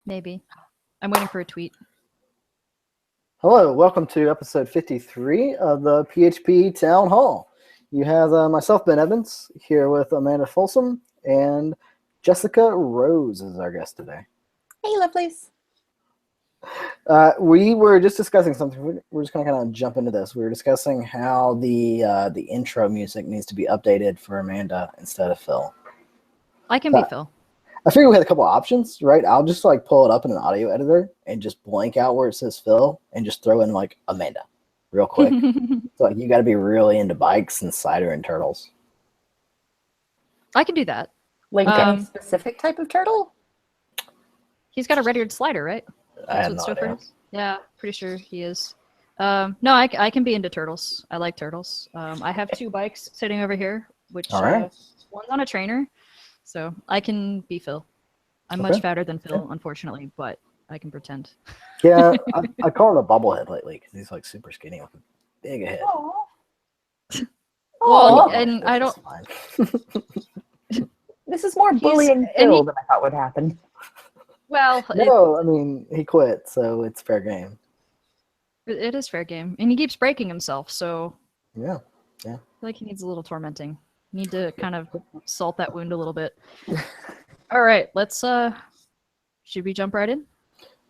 Maybe. I'm waiting for a tweet. Hello, welcome to episode 53 of the PHP Town Hall. You have myself, Ben Evans, here with Amanda Folsom, and Jessica Rose is our guest today. Hey, lovelies. We were just discussing something. We're just going to kind of jump into this. We were discussing how the intro music needs to be updated for Amanda instead of Phil. I can be Phil. I figured we had a couple options, right? I'll just like pull it up in an audio editor and just blank out where it says Phil and just throw in like Amanda real quick. So like you got to be really into bikes and cider and turtles. I can do that. Like any specific type of turtle? He's got a red-eared slider, right? I have no idea. Yeah, pretty sure he is. No, I can be into turtles. I like turtles. I have 2 bikes sitting over here, which one's on a trainer. So I can be Phil. I'm much fatter than Phil, unfortunately, but I can pretend. Yeah, I call it a bubblehead lately because he's like super skinny with a big head. Well, and I don't. This is more bullying Phil than I thought would happen. Well, no, I mean he quit, so it's fair game. It is fair game, and he keeps breaking himself, so yeah. I feel like he needs a little tormenting. Need to kind of salt that wound a little bit. All right, let's should we jump right in?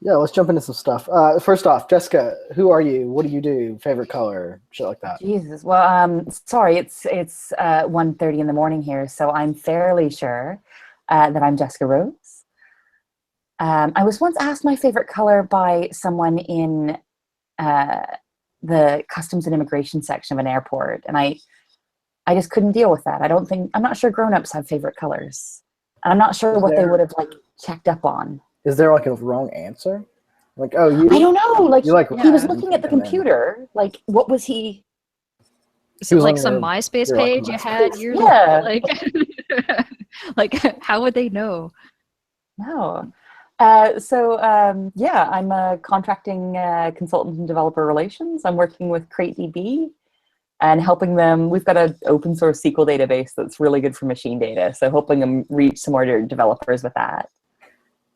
Yeah, let's jump into some stuff. First off, Jessica, who are you? What do you do? Favorite color? Shit like that. Jesus. Well, sorry, it's 1:30 in the morning here, so I'm fairly sure that I'm Jessica Rose. I was once asked my favorite color by someone in the customs and immigration section of an airport, and I just couldn't deal with that. I'm not sure grown-ups have favorite colors. And I'm not sure what they would have like checked up on. Is there like a wrong answer? Like, I don't know. Like, he was looking at the computer. Like, what was he? Is it like some MySpace page you had years ago? Like, like, how would they know? No. Yeah, I'm a contracting consultant in developer relations. I'm working with CrateDB and helping them. We've got an open source SQL database that's really good for machine data. So helping them reach some more developers with that.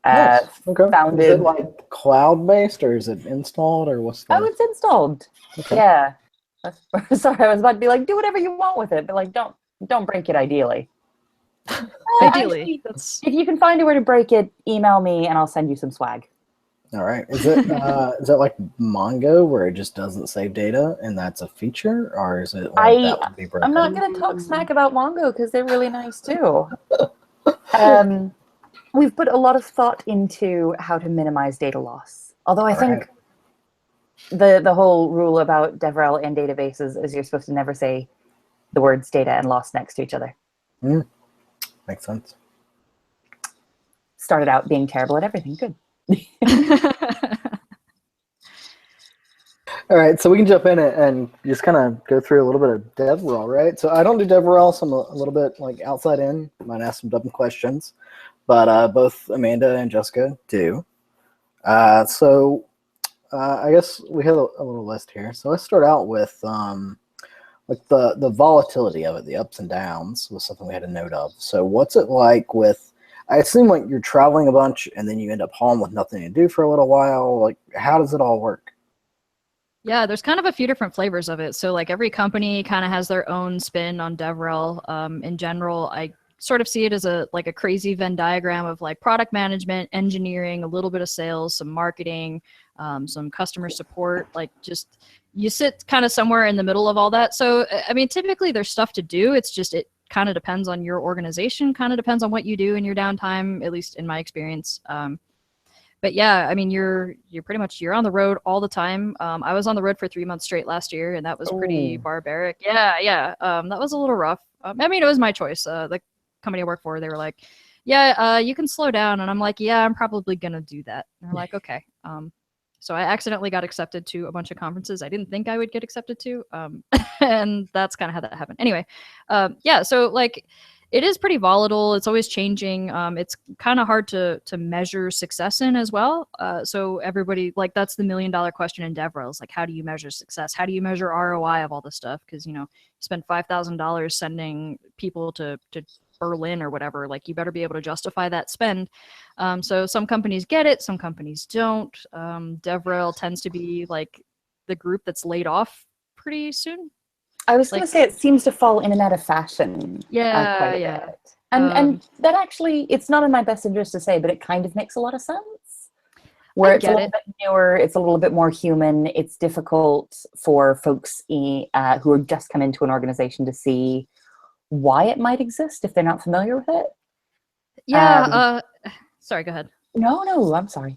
Nice. Okay. Founded, is it like cloud-based or is it installed or what's the... Oh, it's installed. Okay. Yeah. Sorry, I was about to be like, do whatever you want with it, but like, don't break it ideally. Ideally. If you can find a way to break it, email me and I'll send you some swag. All right. Is it like Mongo where it just doesn't save data and that's a feature, or is it like that would be broken? I'm not going to talk smack about Mongo because they're really nice too. We've put a lot of thought into how to minimize data loss. Although I think the whole rule about DevRel and databases is you're supposed to never say the words data and loss next to each other. Makes sense. Started out being terrible at everything. Good. All right, so we can jump in and just kind of go through a little bit of DevRel, right? So I don't do DevRel, so I'm a little bit like outside in. Might ask some dumb questions, but both Amanda and Jessica do. I guess we have a little list here. So let's start out with like the volatility of it, the ups and downs was something we had a note of. So what's it like with? I assume like you're traveling a bunch and then you end up home with nothing to do for a little while. Like, how does it all work? Yeah, there's kind of a few different flavors of it. So like every company kind of has their own spin on DevRel. In general, I sort of see it as a crazy Venn diagram of like product management, engineering, a little bit of sales, some marketing, some customer support. Like just you sit kind of somewhere in the middle of all that. So I mean, typically there's stuff to do. It's just it kind of depends on your organization, kind of depends on what you do in your downtime, at least in my experience. But yeah, I mean, you're pretty much, you're on the road all the time. I was on the road for 3 months straight last year, and that was pretty barbaric. Yeah. That was a little rough. I mean, it was my choice. The company I work for, they were like, yeah, you can slow down. And I'm like, yeah, I'm probably going to do that. And they're like, okay. So I accidentally got accepted to a bunch of conferences I didn't think I would get accepted to. And that's kind of how that happened. Anyway, yeah, so like it is pretty volatile. It's always changing. It's kind of hard to measure success in as well. So everybody, like, that's the $1 million question in DevRel is like, how do you measure success? How do you measure ROI of all this stuff? Because, you know, you spend $5,000 sending people to Berlin or whatever. Like, you better be able to justify that spend. So some companies get it, some companies don't. DevRel tends to be like the group that's laid off pretty soon. I was going to say it seems to fall in and out of fashion Yeah, quite a yeah. bit. And that actually, it's not in my best interest to say, but it kind of makes a lot of sense. Where it's a little bit newer, it's a little bit more human. It's difficult for folks who are just come into an organization to see why it might exist if they're not familiar with it. Yeah. Sorry, go ahead. No, I'm sorry.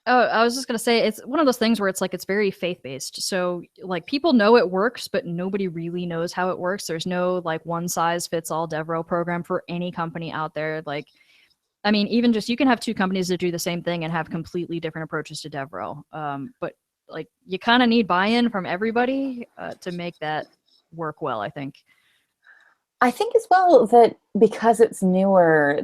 Oh, I was just going to say, it's one of those things where it's like, it's very faith-based. So like, people know it works, but nobody really knows how it works. There's no like one size fits all DevRel program for any company out there. Like, I mean, even just, you can have two companies that do the same thing and have completely different approaches to DevRel. But like, you kind of need buy-in from everybody to make that work well, I think. I think as well that because it's newer,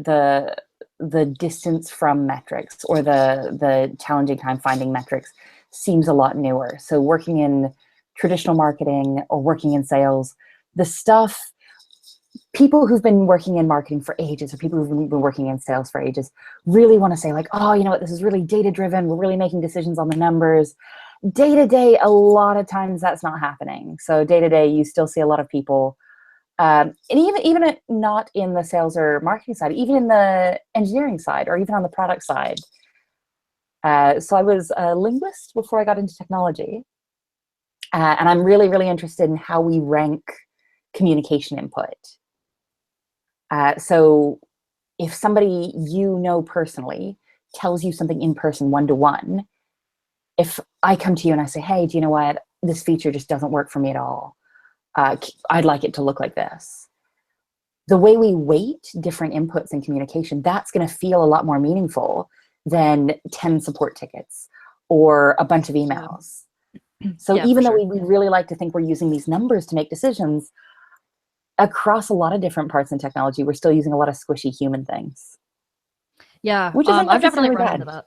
the distance from metrics or the challenging time finding metrics seems a lot newer. So working in traditional marketing or working in sales, the stuff, people who've been working in marketing for ages or people who've been working in sales for ages really want to say like, oh, you know what, this is really data driven. We're really making decisions on the numbers. Day to day, a lot of times that's not happening. So day to day, you still see a lot of people and even not in the sales or marketing side, even in the engineering side or even on the product side. So I was a linguist before I got into technology. And I'm really, really interested in how we rank communication input. So if somebody you know personally tells you something in person one-to-one, if I come to you and I say, hey, do you know what? This feature just doesn't work for me at all. I'd like it to look like this. The way we weight different inputs in communication, that's going to feel a lot more meaningful than 10 support tickets or a bunch of emails. So Yeah, even though sure. we really like to think we're using these numbers to make decisions, across a lot of different parts in technology, we're still using a lot of squishy human things. Yeah, Which isn't I've definitely necessarily run bad. into that.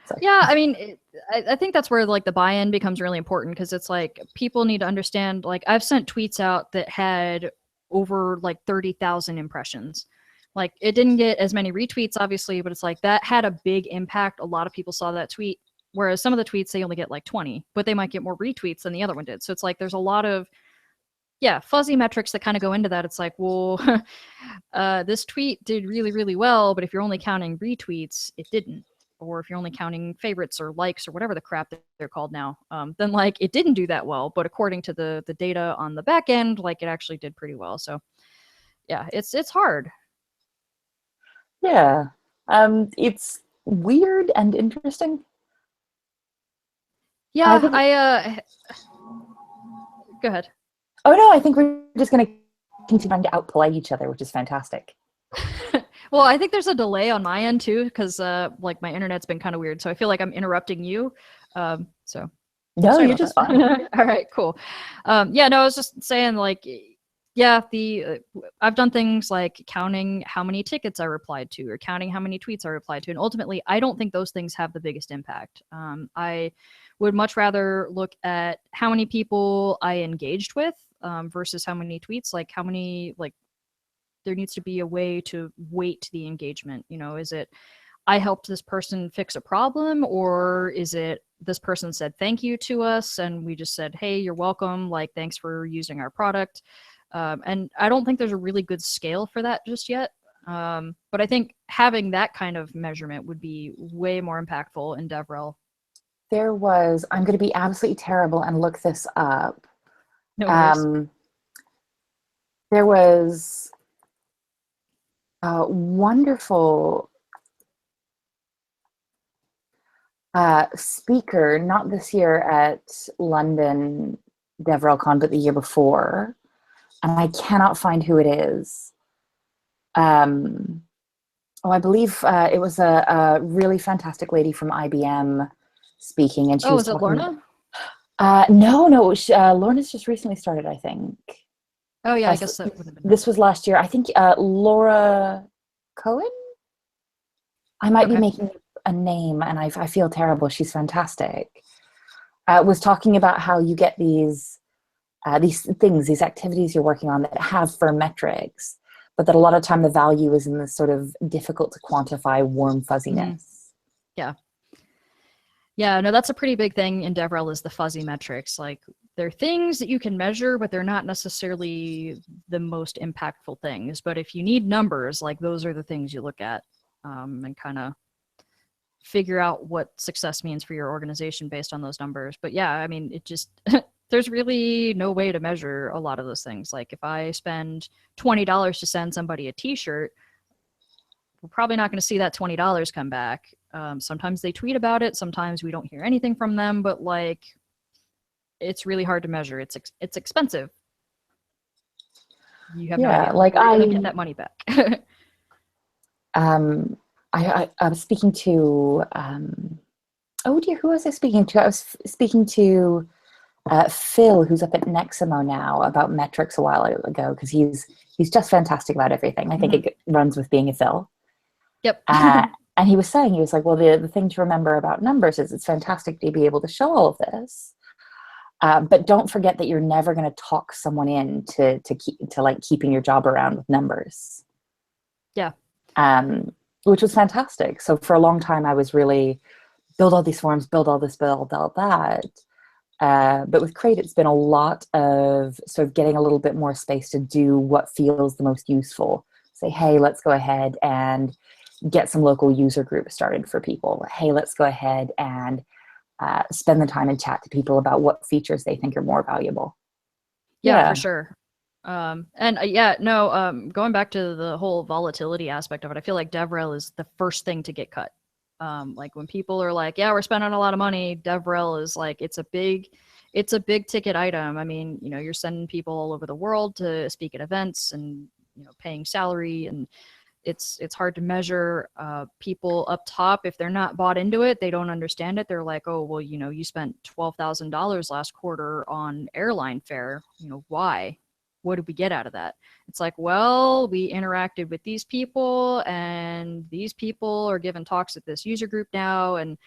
Sorry. Yeah, I mean, I think that's where like the buy-in becomes really important, because it's like, people need to understand, like, I've sent tweets out that had over like 30,000 impressions. Like, it didn't get as many retweets, obviously, but it's like, that had a big impact. A lot of people saw that tweet, whereas some of the tweets, they only get like 20, but they might get more retweets than the other one did. So it's like, there's a lot of, yeah, fuzzy metrics that kind of go into that. It's like, well, this tweet did really, really well, but if you're only counting retweets, it didn't. Or if you're only counting favorites or likes or whatever the crap that they're called now, then like, it didn't do that well. But according to the data on the back end, like, it actually did pretty well. So yeah, it's hard. Yeah. It's weird and interesting. Yeah, think- go ahead. Oh no, I think we're just going to continue trying to outplay each other, which is fantastic. Well, I think there's a delay on my end too, because like, my internet's been kind of weird, so I feel like I'm interrupting you. So No, sorry you're about just that. fine. All right, cool. Yeah, no, I was just saying, like, yeah, I've done things like counting how many tickets I replied to or counting how many tweets I replied to, and ultimately, I don't think those things have the biggest impact. I would much rather look at how many people I engaged with versus how many tweets. Like, how many, like, there needs to be a way to weight the engagement. You know, is it, I helped this person fix a problem, or is it, this person said thank you to us and we just said, hey, you're welcome, like, thanks for using our product. And I don't think there's a really good scale for that just yet. But I think having that kind of measurement would be way more impactful in DevRel. There was, I'm going to be absolutely terrible and look this up. No worries. There was a wonderful speaker, not this year at London DevRelCon, but the year before, and I cannot find who it is. I believe it was a really fantastic lady from IBM speaking, and she was is it talking. Lorna? No, Lorna's just recently started, I think. Oh yeah, I guess that would have been. This was last year. I think Laura Cohen? I might be making a name, and I feel terrible. She's fantastic. Was talking about how you get these things, these activities you're working on that have firm metrics, but that a lot of time the value is in this sort of difficult to quantify warm fuzziness. Yeah. Yeah, no, that's a pretty big thing in DevRel is the fuzzy metrics. Like they're things that you can measure, but they're not necessarily the most impactful things. But if you need numbers, like those are the things you look at and kind of figure out what success means for your organization based on those numbers. But yeah, I mean, it just, there's really no way to measure a lot of those things. Like if I spend $20 to send somebody a t-shirt, we're probably not going to see that $20 come back. Sometimes they tweet about it. Sometimes we don't hear anything from them, but like, it's really hard to measure. It's expensive. You have no idea. Like You're going to get that money back. I was speaking to, oh dear, who was I speaking to? I was speaking to Phil, who's up at Neximo now, about metrics a while ago, because he's just fantastic about everything. I think it runs with being a Phil. Yep. And he was like, well, the thing to remember about numbers is it's fantastic to be able to show all of this. But don't forget that you're never going to talk someone in to like keeping your job around with numbers. Yeah. Which was fantastic. So for a long time, I was really build all these forms, build all this, build all that. But with Crate, it's been a lot of sort of getting a little bit more space to do what feels the most useful. Say, hey, let's go ahead and get some local user groups started for people. Hey, let's go ahead and spend the time and chat to people about what features they think are more valuable. Yeah, for sure. Going back to the whole volatility aspect of it, I feel like DevRel is the first thing to get cut. Like when people are like, yeah, we're spending a lot of money, DevRel is like, it's a big ticket item. I mean, you know, you're sending people all over the world to speak at events and, you know, paying salary, and it's hard to measure people up top. If they're not bought into it, they don't understand it. They're like, oh, well, you know, you spent $12,000 last quarter on airline fare. You know, why? What did we get out of that? It's like, well, we interacted with these people and these people are giving talks at this user group now. And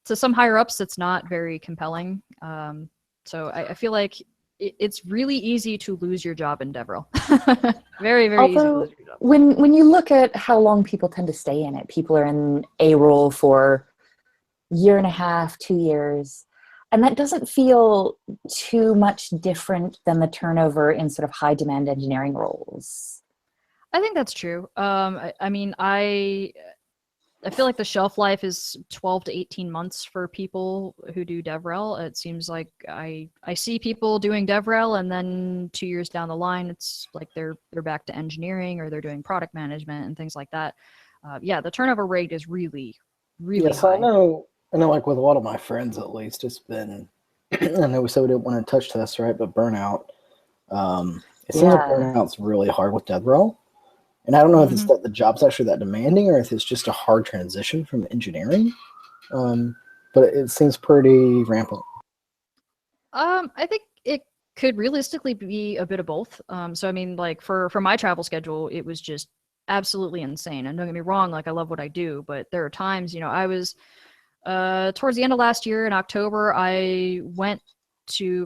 to some higher ups, it's not very compelling. So I feel like it's really easy to lose your job in DevRel. Very, very easy to lose your job. When you look at how long people tend to stay in it, people are in a role for a year and a half, 2 years. And that doesn't feel too much different than the turnover in sort of high demand engineering roles. I think that's true. I mean, I feel like the shelf life is 12 to 18 months for people who do DevRel. It seems like I see people doing DevRel, and then 2 years down the line, it's like they're back to engineering or they're doing product management and things like that. Yeah, the turnover rate is really, really high. I know, like with a lot of my friends, at least, it's been, I know we said we didn't want to touch this, right? But burnout, it seems like burnout's really hard with DevRel. And I don't know if it's that the job's actually that demanding or if it's just a hard transition from engineering. But it seems pretty rampant. I think it could realistically be a bit of both. So, I mean, like for my travel schedule, it was just absolutely insane. And don't get me wrong, like I love what I do, but there are times, you know, I was towards the end of last year in October, I went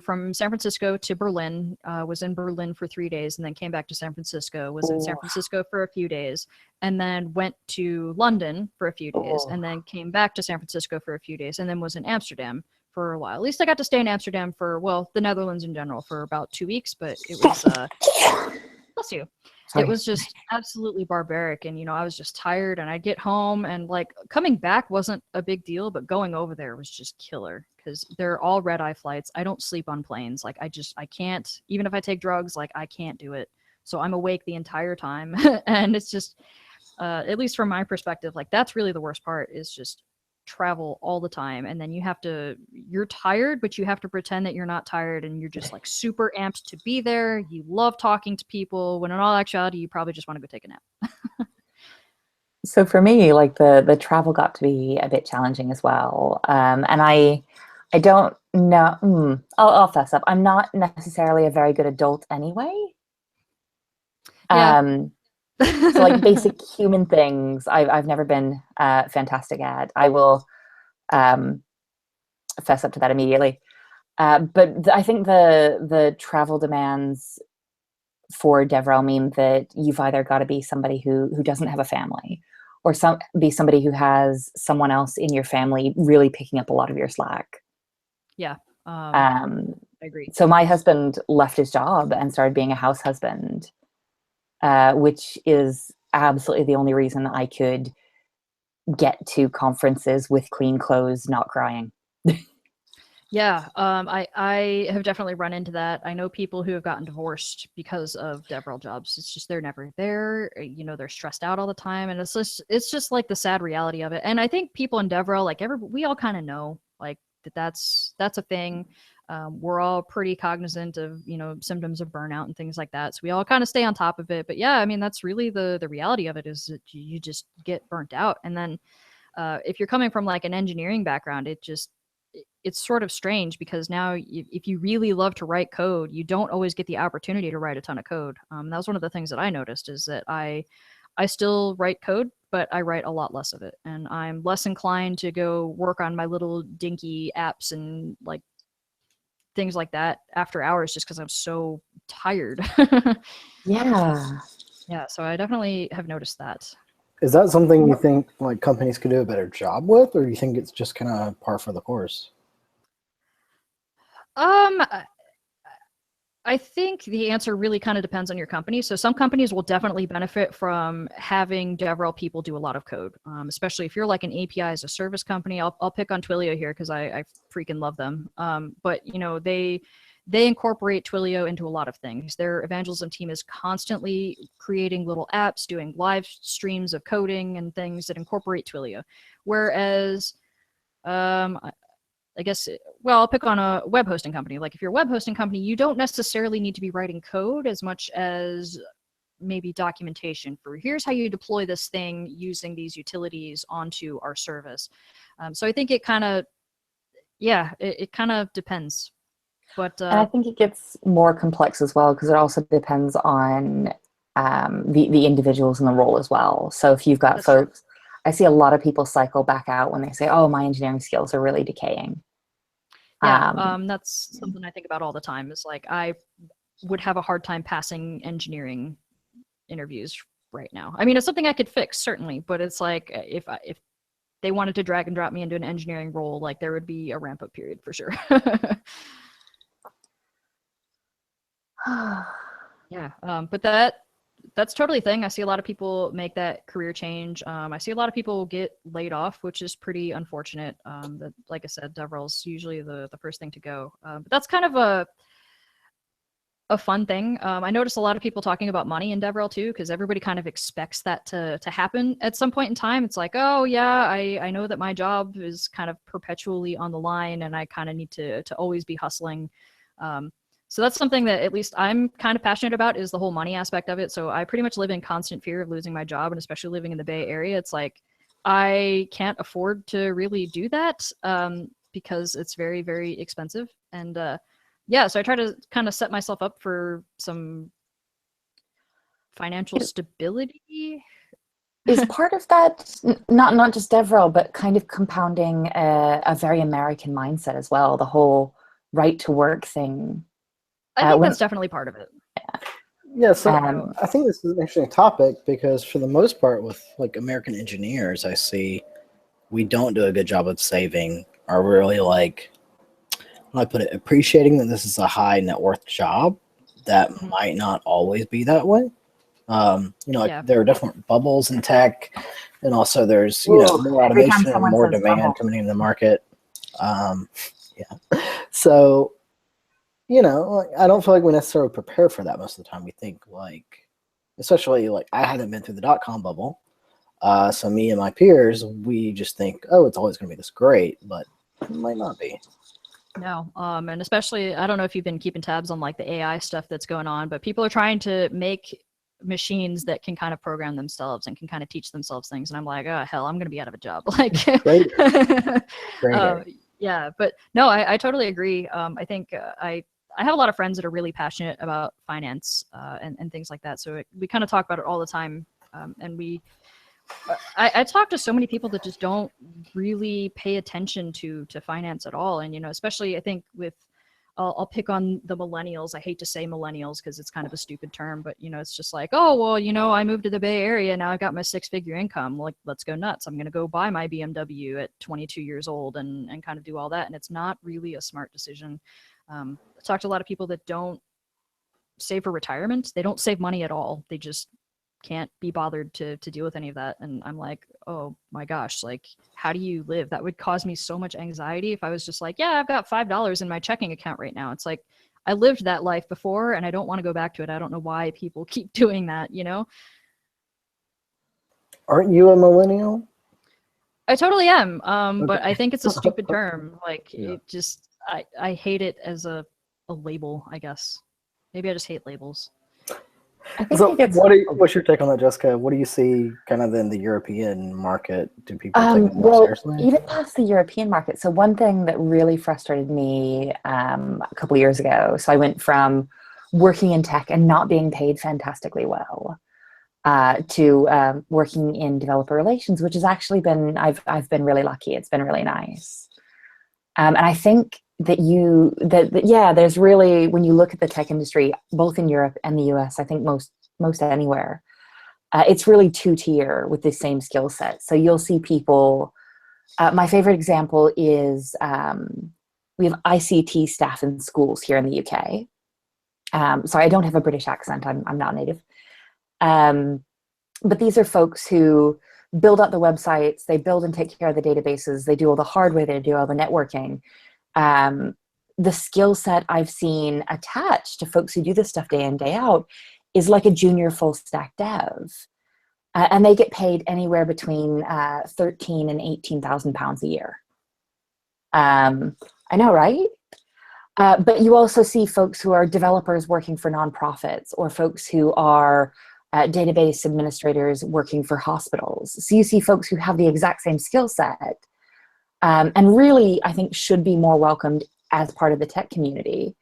from San Francisco to Berlin, was in Berlin for 3 days and then came back to San Francisco, was in San Francisco for a few days, and then went to London for a few days and then came back to San Francisco for a few days and then was in Amsterdam for a while. At least I got to stay in Amsterdam for, well, the Netherlands in general for about 2 weeks, but it was, bless you. Sorry. It was just absolutely barbaric. And, you know, I was just tired and I'd get home and like coming back wasn't a big deal, but going over there was just killer because they're all red eye flights. I don't sleep on planes. Like I can't, even if I take drugs, like I can't do it. So I'm awake the entire time. And it's just, at least from my perspective, like that's really the worst part is just travel all the time. And then you're tired, but you have to pretend that you're not tired and you're just like super amped to be there. You love talking to people when in all actuality, you probably just want to go take a nap. So for me, like the travel got to be a bit challenging as well. And I don't know, I'll fess up. I'm not necessarily a very good adult anyway. Yeah. So like basic human things, I've never been fantastic at. I will fess up to that immediately. But I think the travel demands for DevRel mean that you've either got to be somebody who doesn't have a family, or be somebody who has someone else in your family really picking up a lot of your slack. Yeah. I agree. So my husband left his job and started being a house husband, which is absolutely the only reason I could get to conferences with clean clothes, not crying. Yeah, I have definitely run into that. I know people who have gotten divorced because of DevRel jobs. It's just they're never there. They're stressed out all the time, and it's just like the sad reality of it. And I think people in DevRel, like we all kind of know like that's a thing. We're all pretty cognizant of symptoms of burnout and things like that, so we all kind of stay on top of it. But yeah, I mean that's really the reality of it, is that you just get burnt out. And then if you're coming from like an engineering background, it's sort of strange, because now if you really love to write code, you don't always get the opportunity to write a ton of code. That was one of the things that I noticed, is that I still write code, but I write a lot less of it. And I'm less inclined to go work on my little dinky apps and like things like that after hours, just because I'm so tired. Yeah. Yeah, so I definitely have noticed that. Is that something you think like companies could do a better job with, or you think it's just kind of par for the course? I think the answer really kind of depends on your company. So some companies will definitely benefit from having DevRel people do a lot of code, especially if you're like an API as a service company. I'll pick on Twilio here because I freaking love them. But they incorporate Twilio into a lot of things. Their evangelism team is constantly creating little apps, doing live streams of coding and things that incorporate Twilio. Whereas I guess, well, I'll pick on a web hosting company. Like if you're a web hosting company, you don't necessarily need to be writing code as much as maybe documentation for here's how you deploy this thing using these utilities onto our service. So I think it kind of, it kind of depends. But and I think it gets more complex as well, because it also depends on the individuals in the role as well. So if you've got folks, I see a lot of people cycle back out when they say, oh, my engineering skills are really decaying. Yeah, that's something I think about all the time, is like I would have a hard time passing engineering interviews right now. I mean, it's something I could fix, certainly, but it's like if they wanted to drag and drop me into an engineering role, like there would be a ramp up period for sure. Yeah, but that's totally a thing. I see a lot of people make that career change. I see a lot of people get laid off, which is pretty unfortunate. That, like I said, DevRel's usually the first thing to go. But that's kind of a fun thing. I notice a lot of people talking about money in DevRel too, because everybody kind of expects that to happen at some point in time. It's like, oh yeah, I know that my job is kind of perpetually on the line, and I kind of need to always be hustling. So that's something that at least I'm kind of passionate about, is the whole money aspect of it. So I pretty much live in constant fear of losing my job, and especially living in the Bay Area, it's like I can't afford to really do that because it's very, very expensive. And so I try to kind of set myself up for some financial stability. Is part of that not just DevRel, but kind of compounding a very American mindset as well, the whole right to work thing? I think that's definitely part of it. Yeah, so I think this is an interesting topic, because for the most part with like American engineers, I see we don't do a good job of saving, or really like, how do I put it, appreciating that this is a high net worth job that might not always be that way. There are different bubbles in tech, and also there's more automation and more demand coming into the market. So I don't feel like we necessarily prepare for that most of the time. We think like, especially like I haven't been through the dot-com bubble. So me and my peers, we just think, oh, it's always going to be this great, but it might not be. No, and especially, I don't know if you've been keeping tabs on like the AI stuff that's going on, but people are trying to make machines that can kind of program themselves and can kind of teach themselves things. And I'm like, oh, hell, I'm going to be out of a job. Like, Great. Yeah, but no, I totally agree. I think I have a lot of friends that are really passionate about finance and things like that. So we kind of talk about it all the time. And I talk to so many people that just don't really pay attention to finance at all. And, especially I think with I'll pick on the millennials. I hate to say millennials because it's kind of a stupid term, but it's just like, oh, well, I moved to the Bay Area. Now I've got my 6-figure income. Like, let's go nuts. I'm going to go buy my BMW at 22 years old and kind of do all that. And it's not really a smart decision. I talked to a lot of people that don't save for retirement. They don't save money at all. They just can't be bothered to deal with any of that. And I'm like, oh my gosh, like, how do you live? That would cause me so much anxiety if I was just like, yeah, I've got $5 in my checking account right now. It's like, I lived that life before and I don't want to go back to it. I don't know why people keep doing that, Aren't you a millennial? I totally am. But Okay. I think it's a stupid term. Like, Yeah. it just, I hate it as a label, I guess. Maybe I just hate labels. I think So it gets what's your take on that, Jessica? What do you see kind of in the European market? Do people take it more well, seriously? even past the European market. So one thing that really frustrated me a couple of years ago. So I went from working in tech and not being paid fantastically well to working in developer relations, which has actually been I've been really lucky. It's been really nice, and I think that yeah, there's really, when you look at the tech industry, both in Europe and the US, I think most anywhere. It's really two-tier with the same skill set. So you'll see people, my favorite example is we have ICT staff in schools here in the UK. Sorry, I don't have a British accent. I'm not native. But these are folks who build up the websites, they build and take care of the databases, they do all the hardware, they do all the networking. The skill set I've seen attached to folks who do this stuff day in, day out is like a junior full stack dev. And they get paid anywhere between 13 and 18,000 pounds a year. I know, right? But you also see folks who are developers working for nonprofits, or folks who are database administrators working for hospitals. So you see folks who have the exact same skill set, and really, I think, should be more welcomed as part of the tech community,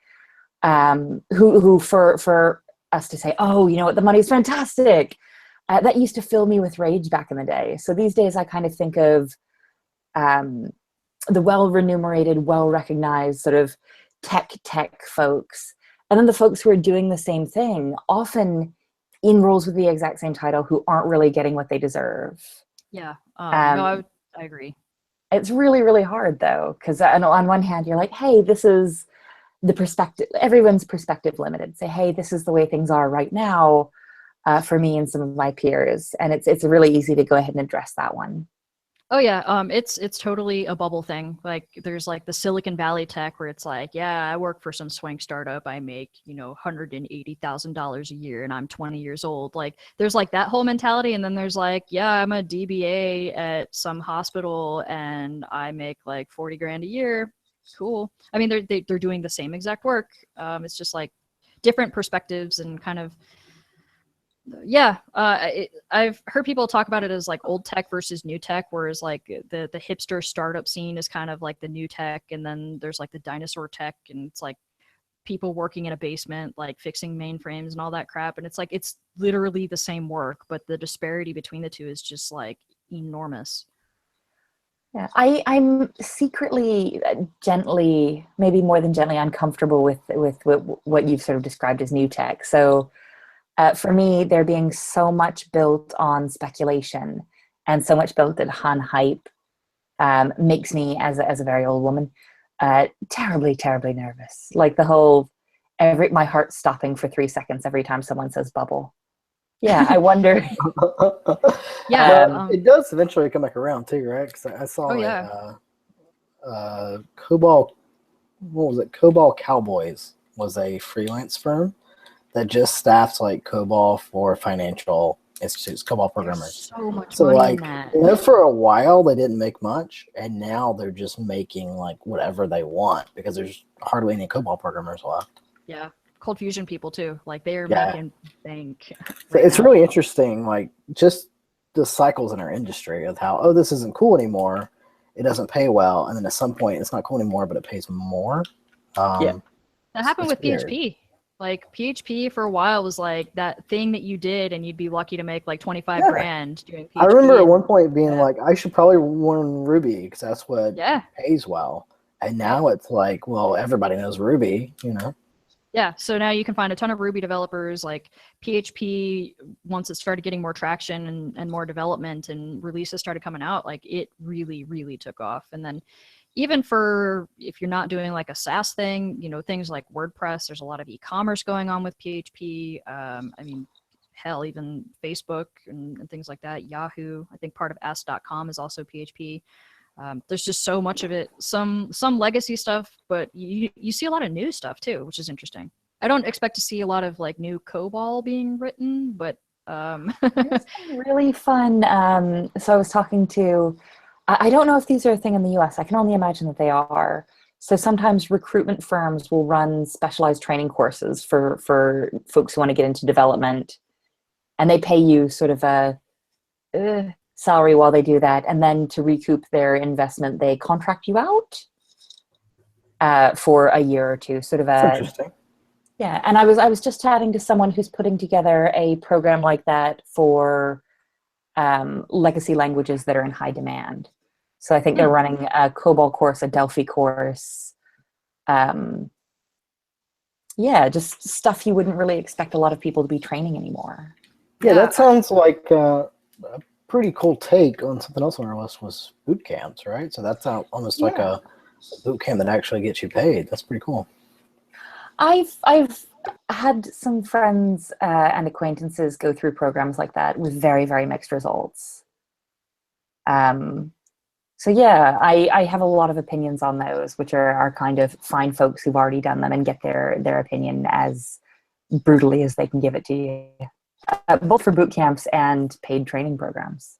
who for us to say, oh, you know what, the money's fantastic. That used to fill me with rage back in the day. So these days I kind of think of the well-remunerated, well-recognized sort of tech folks, and then the folks who are doing the same thing, often in roles with the exact same title, who aren't really getting what they deserve. Yeah, no, I agree. It's really, really hard though, because on one hand you're like, hey, this is the perspective, everyone's perspective limited. Say, hey, this is the way things are right now for me and some of my peers. And it's really easy to go ahead and address that one. Oh yeah, it's totally a bubble thing. Like, there's like the Silicon Valley tech where it's like, yeah, I work for some swank startup. I make, $180,000 a year and I'm 20 years old. Like, there's like that whole mentality. And then there's like, yeah, I'm a DBA at some hospital and I make like 40 grand a year. Cool. I mean, they're doing the same exact work. It's just like different perspectives and kind of, yeah, I've heard people talk about it as like old tech versus new tech, whereas like the hipster startup scene is kind of like the new tech, and then there's like the dinosaur tech, and it's like people working in a basement like fixing mainframes and all that crap, and it's like it's literally the same work, but the disparity between the two is just like enormous. Yeah, I'm secretly, gently, maybe more than gently, uncomfortable with what you've sort of described as new tech. So for me, there being so much built on speculation and so much built on hype makes me, as a very old woman, terribly, terribly nervous. Like the whole, my heart stopping for 3 seconds every time someone says bubble. Yeah, I wonder. Yeah, it does eventually come back around too, right? Because I saw oh yeah, Cobalt. What was it? Cobalt Cowboys was a freelance firm that just staffs like COBOL for financial institutes, COBOL programmers. so much So money like, in that. for a while they didn't make much, and now they're just making like whatever they want because there's hardly any COBOL programmers left. Yeah, Cold Fusion people too. Like, they are Yeah. making bank. So right it's now. really interesting, like just the cycles in our industry of how, oh, this isn't cool anymore. It doesn't pay well, and then at some point it's not cool anymore, but it pays more. Yeah. That happened it's with weird. PHP. Like, PHP for a while was like that thing that you did and you'd be lucky to make like 25 Yeah. grand doing PHP. I remember at and- one point being Yeah. like, I should probably learn Ruby because that's what Yeah. pays well. And now it's like, well, everybody knows Ruby, you know? Yeah, so now you can find a ton of Ruby developers. Like PHP, once it started getting more traction and more development and releases started coming out, like it really, really took off. And then even for if you're not doing like a SaaS thing, you know, things like WordPress, there's a lot of e-commerce going on with PHP. I mean, hell, even Facebook and things like that. Yahoo, I think part of ask.com is also PHP. There's just so much of it. Some legacy stuff, but you see a lot of new stuff too, which is interesting. I don't expect to see a lot of like new COBOL being written, but There's some really fun. So I was talking to, I don't know if these are a thing in the US. I can only imagine that they are. So sometimes recruitment firms will run specialized training courses for folks who want to get into development, and they pay you sort of a salary while they do that, and then to recoup their investment, they contract you out for a year or two, sort of That's a interesting. yeah. And I was just chatting to someone who's putting together a program like that for legacy languages that are in high demand. So I think they're running a COBOL course, a Delphi course. Yeah, just stuff you wouldn't really expect a lot of people to be training anymore. Yeah, that sounds like a pretty cool take on something else on our list was boot camps, right? So that's almost like Yeah. a boot camp that actually gets you paid. That's pretty cool. I've had some friends and acquaintances go through programs like that with very, very mixed results. So yeah, I have a lot of opinions on those, which are kind of find folks who've already done them and get their opinion as brutally as they can give it to you, both for boot camps and paid training programs.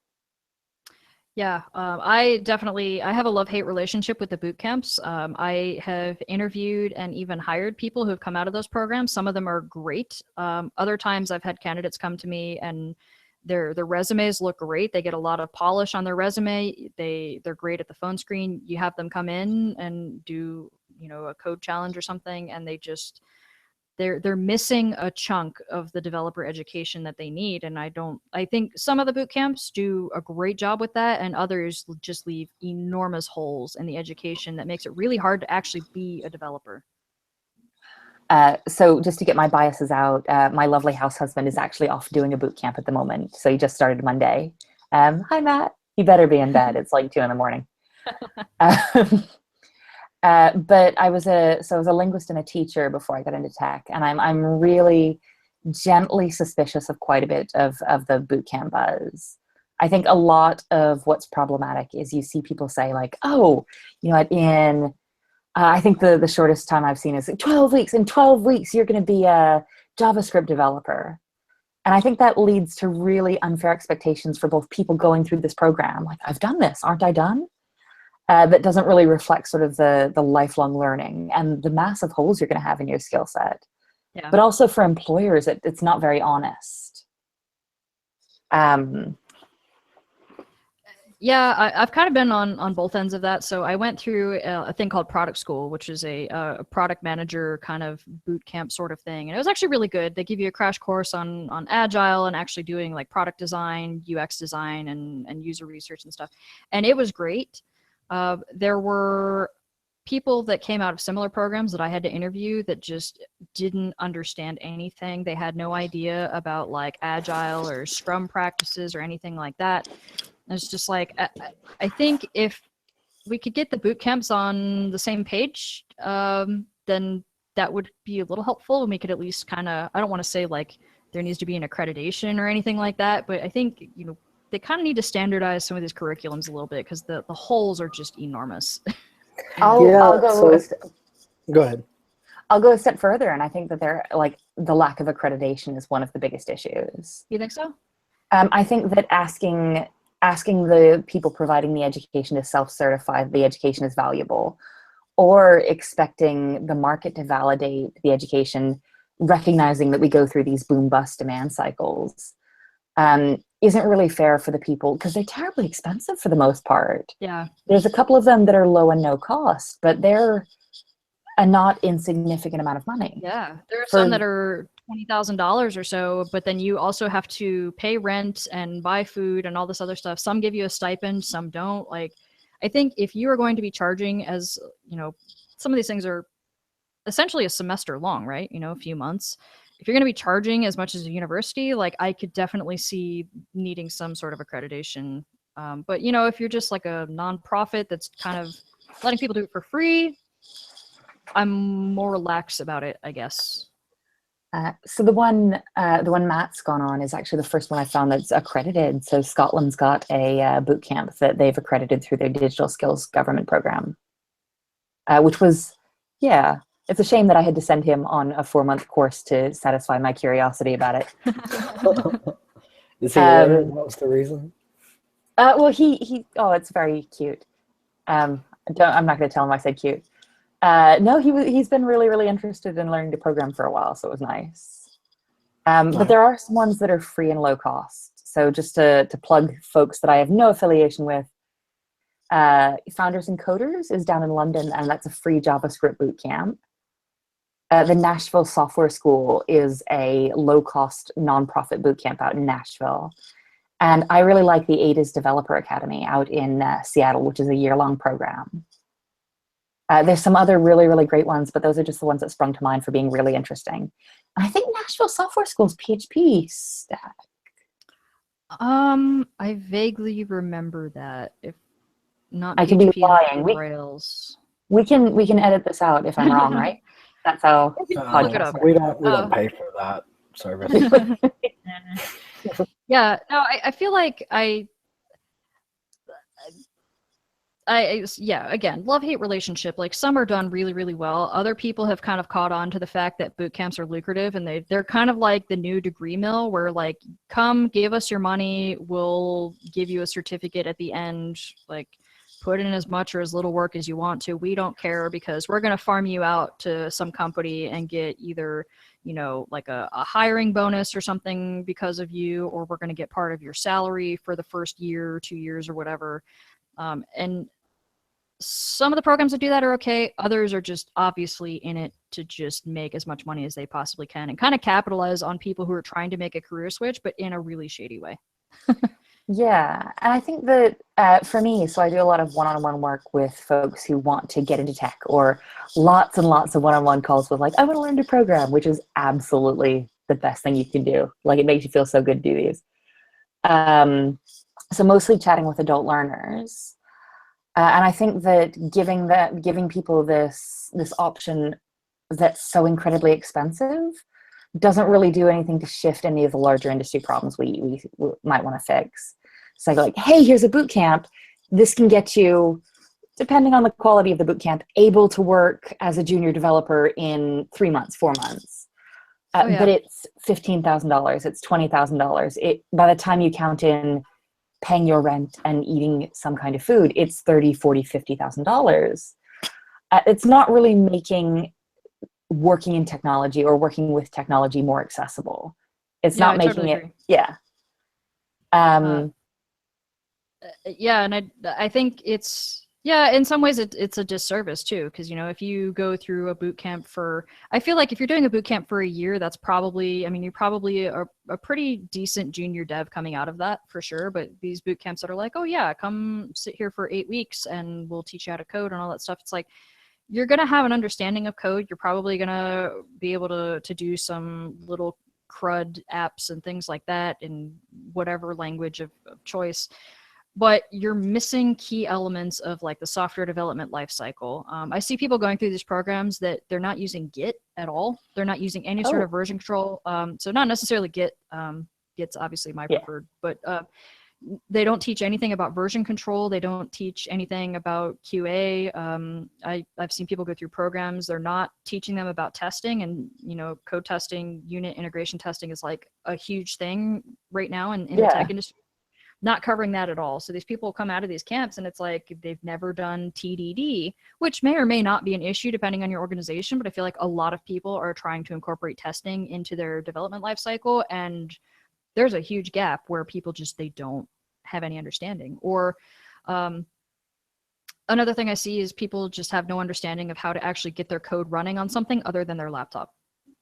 Yeah, I have a love-hate relationship with the boot camps. I have interviewed and even hired people who have come out of those programs. Some of them are great. Other times I've had candidates come to me and their resumes look great. They get a lot of polish on their resume. They're great at the phone screen. You have them come in and do, you know, a code challenge or something, and they're missing a chunk of the developer education that they need. And I think some of the boot camps do a great job with that, and others just leave enormous holes in the education that makes it really hard to actually be a developer. So just to get my biases out, my lovely house husband is actually off doing a boot camp at the moment. So he just started Monday. Hi, Matt. He better be in bed. It's like 2 a.m. But I was a linguist and a teacher before I got into tech, and I'm really gently suspicious of quite a bit of the boot camp buzz. I think a lot of what's problematic is you see people say like, oh, you know, I think the shortest time I've seen is like 12 weeks. In 12 weeks, you're going to be a JavaScript developer. And I think that leads to really unfair expectations for both people going through this program. Like, I've done this, aren't I done? That doesn't really reflect sort of the lifelong learning and the massive holes you're going to have in your skill set. Yeah. But also for employers, it's not very honest. Yeah, I've kind of been on both ends of that. So I went through a thing called Product School, which is a product manager kind of boot camp sort of thing. And it was actually really good. They give you a crash course on Agile and actually doing like product design, UX design, and user research and stuff. And it was great. There were people that came out of similar programs that I had to interview that just didn't understand anything. They had no idea about like Agile or Scrum practices or anything like that. It's just like, I think if we could get the boot camps on the same page, then that would be a little helpful. And we could at least kind of, I don't want to say like there needs to be an accreditation or anything like that, but I think, you know, they kind of need to standardize some of these curriculums a little bit because the holes are just enormous. Go ahead. I'll go a step further, and I think that the lack of accreditation is one of the biggest issues. You think so? I think that asking the people providing the education to self-certify the education is valuable, or expecting the market to validate the education, recognizing that we go through these boom-bust demand cycles, isn't really fair for the people because they're terribly expensive for the most part. Yeah. There's a couple of them that are low and no cost, but they're a not insignificant amount of money. Yeah. There are some that are $20,000 or so, but then you also have to pay rent and buy food and all this other stuff. Some give you a stipend, some don't. Like, I think if you are going to be charging, as you know, some of these things are essentially a semester long, right? You know, a few months. If you're going to be charging as much as a university, like I could definitely see needing some sort of accreditation. But you know, if you're just like a nonprofit that's kind of letting people do it for free, I'm more lax about it, I guess. So the one Matt's gone on is actually the first one I found that's accredited. So Scotland's got a boot camp that they've accredited through their digital skills government program, which was, yeah, it's a shame that I had to send him on a 4-month course to satisfy my curiosity about it. Is he illiterate? What was the reason? Well, oh, it's very cute. I'm not going to tell him I said cute. No, he's been really, really interested in learning to program for a while, so it was nice. But there are some ones that are free and low cost. So just to plug folks that I have no affiliation with, Founders and Coders is down in London, and that's a free JavaScript boot camp. The Nashville Software School is a low-cost nonprofit boot camp out in Nashville. And I really like the ADA's Developer Academy out in Seattle, which is a year-long program. There's some other really, really great ones, but those are just the ones that sprung to mind for being really interesting. And I think Nashville Software School's PHP stack. I vaguely remember that. If not, I could be PHP, lying. Rails. We can edit this out if I'm wrong, right? That's how Look it up. We don't pay for that service. Yeah, no, I feel like yeah, again, love-hate relationship. Like some are done really, really well. Other people have kind of caught on to the fact that boot camps are lucrative, and they're kind of like the new degree mill where like, come give us your money, we'll give you a certificate at the end, like put in as much or as little work as you want to. We don't care because we're going to farm you out to some company and get either, you know, like a hiring bonus or something because of you, or we're going to get part of your salary for the first year, 2 years, or whatever. And some of the programs that do that are okay. Others are just obviously in it to just make as much money as they possibly can and kind of capitalize on people who are trying to make a career switch, but in a really shady way. Yeah, and I think that for me, so I do a lot of one-on-one work with folks who want to get into tech, or lots and lots of one-on-one calls with like, I want to learn to program, which is absolutely the best thing you can do. Like it makes you feel so good to do these. So mostly chatting with adult learners. And I think that giving people this option that's so incredibly expensive doesn't really do anything to shift any of the larger industry problems we might want to fix. So I go like, hey, here's a boot camp. This can get you, depending on the quality of the boot camp, able to work as a junior developer in 3 months, 4 months. But it's $15,000, it's $20,000. By the time you count in paying your rent and eating some kind of food, it's $30,000, $40,000, $50,000. It's not really making working in technology or working with technology more accessible. It's not making totally it agree. Yeah. Yeah, and I think it's, yeah, in some ways it's a disservice too, because you know, if you go through a boot camp for, I feel like if you're doing a boot camp for a year, that's probably, I mean, you're probably a pretty decent junior dev coming out of that for sure. But these boot camps that are like, oh yeah, come sit here for 8 weeks and we'll teach you how to code and all that stuff, it's like, you're going to have an understanding of code. You're probably going to be able to do some little CRUD apps and things like that in whatever language of choice. But you're missing key elements of like the software development lifecycle. I see people going through these programs that they're not using Git at all. They're not using any sort of version control. So not necessarily Git. Git's obviously my preferred, but they don't teach anything about version control. They don't teach anything about QA. I've seen people go through programs. They're not teaching them about testing, and you know, code testing, unit integration testing is like a huge thing right now in the tech industry. Not covering that at all. So these people come out of these camps and it's like they've never done TDD, which may or may not be an issue depending on your organization. But I feel like a lot of people are trying to incorporate testing into their development lifecycle, and there's a huge gap where people just, they don't have any understanding. Or another thing I see is people just have no understanding of how to actually get their code running on something other than their laptop.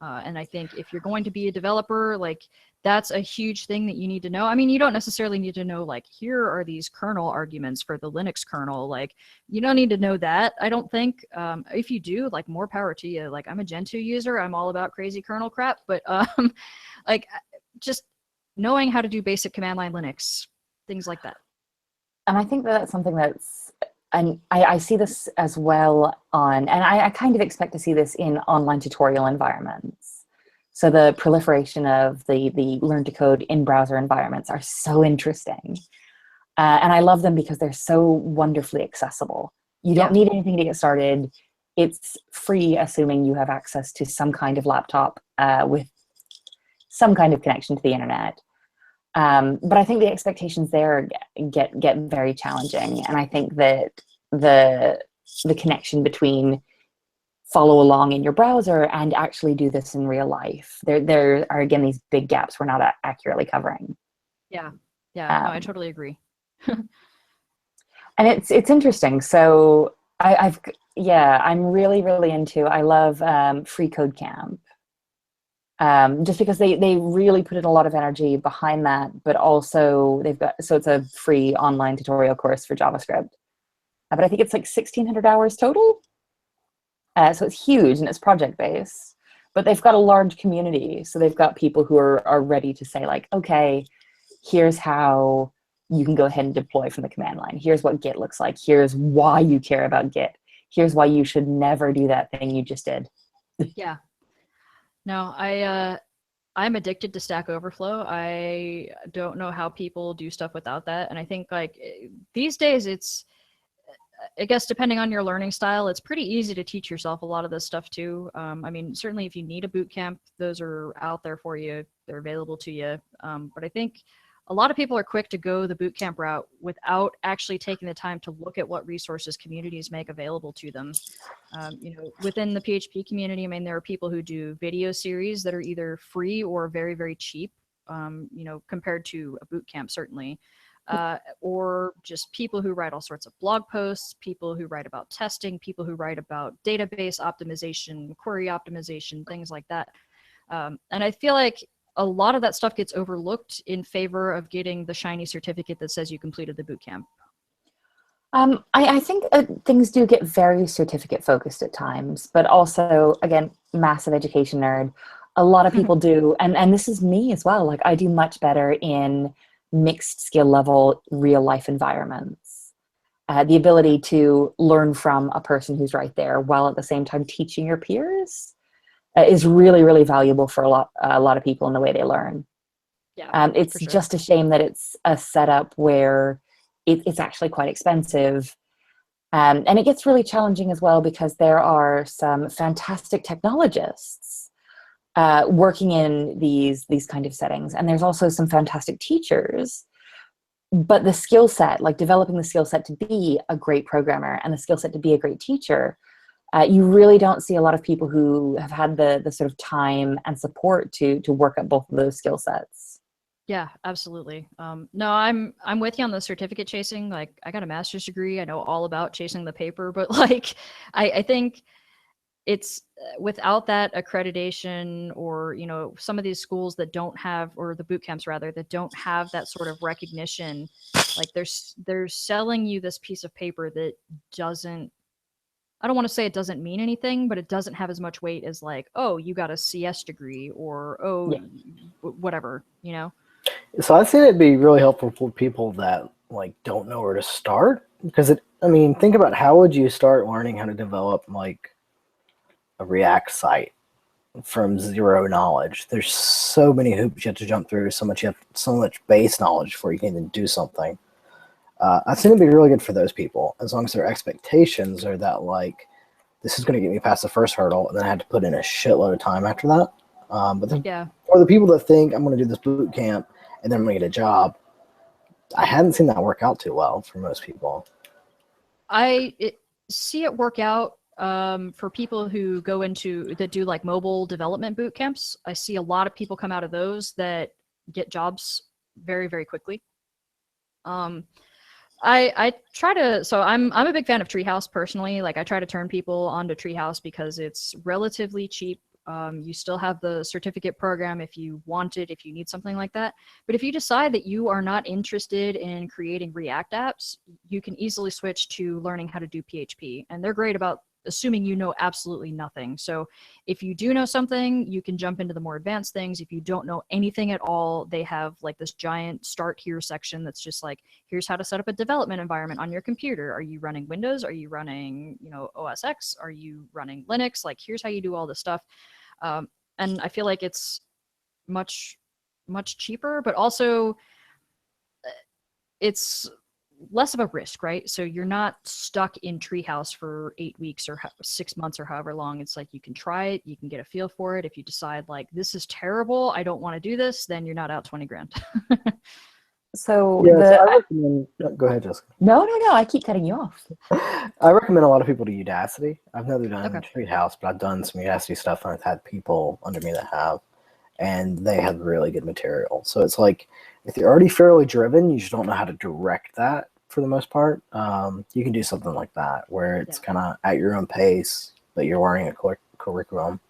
And I think if you're going to be a developer, like that's a huge thing that you need to know. I mean, you don't necessarily need to know like, here are these kernel arguments for the Linux kernel. Like you don't need to know that, I don't think. If you do, like more power to you. Like I'm a Gentoo user. I'm all about crazy kernel crap, but like just knowing how to do basic command line Linux, things like that. And I think that that's something that's, and I see this as well on, and I kind of expect to see this in online tutorial environments. So the proliferation of the learn to code in browser environments are so interesting. And I love them because they're so wonderfully accessible. You don't need anything to get started. It's free, assuming you have access to some kind of laptop with some kind of connection to the internet. But I think the expectations there get very challenging, and I think that the connection between follow along in your browser and actually do this in real life, there are again these big gaps we're not accurately covering. Yeah, no, I totally agree. And it's interesting. So I'm really into. I love Free Code Camp. Just because they really put in a lot of energy behind that, but also so it's a free online tutorial course for JavaScript. But I think it's like 1,600 hours total. So it's huge and it's project-based, but they've got a large community. So they've got people who are ready to say like, okay, here's how you can go ahead and deploy from the command line. Here's what Git looks like. Here's why you care about Git. Here's why you should never do that thing you just did. Yeah. No, I'm addicted to Stack Overflow. I don't know how people do stuff without that. And I think like these days it's, I guess depending on your learning style, it's pretty easy to teach yourself a lot of this stuff too. I mean, certainly if you need a boot camp, those are out there for you. They're available to you. But I think a lot of people are quick to go the boot camp route without actually taking the time to look at what resources communities make available to them. Within the PHP community, I mean, there are people who do video series that are either free or very, very cheap, compared to a boot camp, certainly. Or just people who write all sorts of blog posts, people who write about testing, people who write about database optimization, query optimization, things like that. And I feel like a lot of that stuff gets overlooked in favor of getting the shiny certificate that says you completed the boot camp. I think things do get very certificate focused at times, but also, again, massive education nerd. A lot of people do, and this is me as well. Like I do much better in mixed skill level, real life environments. The ability to learn from a person who's right there while at the same time teaching your peers is really, really valuable for a lot of people in the way they learn. Yeah, it's sure. just a shame that it's a setup where it's actually quite expensive. And it gets really challenging as well because there are some fantastic technologists working in these kind of settings. And there's also some fantastic teachers. But the skill set, like developing the skill set to be a great programmer and the skill set to be a great teacher, you really don't see a lot of people who have had the sort of time and support to work at both of those skill sets. Yeah, absolutely. No, I'm with you on the certificate chasing. Like I got a master's degree. I know all about chasing the paper, but like I think it's without that accreditation or, some of these schools that don't have, or the boot camps rather, that don't have that sort of recognition, like they're selling you this piece of paper that doesn't, I don't want to say it doesn't mean anything, but it doesn't have as much weight as like, oh, you got a CS degree or, whatever, So I think it'd be really helpful for people that like don't know where to start, because think about how would you start learning how to develop like a React site from zero knowledge. There's so many hoops you have to jump through, so much base knowledge before you can even do something. I think it'd be really good for those people, as long as their expectations are that like this is going to get me past the first hurdle, and then I had to put in a shitload of time after that. For the people that think I'm going to do this boot camp and then I'm going to get a job, I hadn't seen that work out too well for most people. I see it work out for people who that do like mobile development boot camps. I see a lot of people come out of those that get jobs very, very quickly. I try to, so I'm a big fan of Treehouse personally. Like I try to turn people onto Treehouse because it's relatively cheap You still have the certificate program if you want it, if you need something like that. But if you decide that you are not interested in creating React apps, you can easily switch to learning how to do PHP. And they're great about assuming you know absolutely nothing. So if you do know something, you can jump into the more advanced things. If you don't know anything at all, they have like this giant start here section that's just like, here's how to set up a development environment on your computer. Are you running Windows? Are you running, OS X? Are you running Linux? Like, here's how you do all this stuff. And I feel like it's much, much cheaper, but also it's less of a risk, right? So you're not stuck in Treehouse for 8 weeks or 6 months or however long. It's like you can try it, you can get a feel for it. If you decide like this is terrible, I don't want to do this, then you're not out 20 grand. So Yeah, so I recommend. Go ahead, Jessica. No, I keep cutting you off. I recommend a lot of people to Udacity. I've never done Okay. Treehouse, but I've done some Udacity stuff, and I've had people under me that have, and they have really good material. So it's like if you're already fairly driven, you just don't know how to direct that for the most part. You can do something like that where it's kind of at your own pace, but you're learning a curriculum,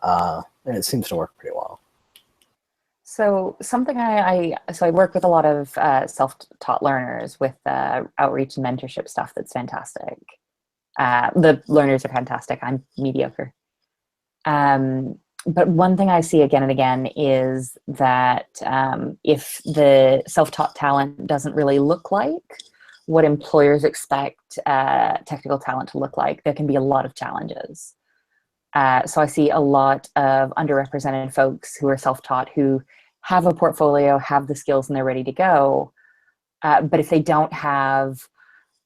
and it seems to work pretty well. So something I work with a lot of self-taught learners with outreach and mentorship stuff that's fantastic. The learners are fantastic. I'm mediocre. But one thing I see again and again is that if the self-taught talent doesn't really look like what employers expect technical talent to look like, there can be a lot of challenges. So I see a lot of underrepresented folks who are self-taught who have a portfolio, have the skills, and they're ready to go. But if they don't have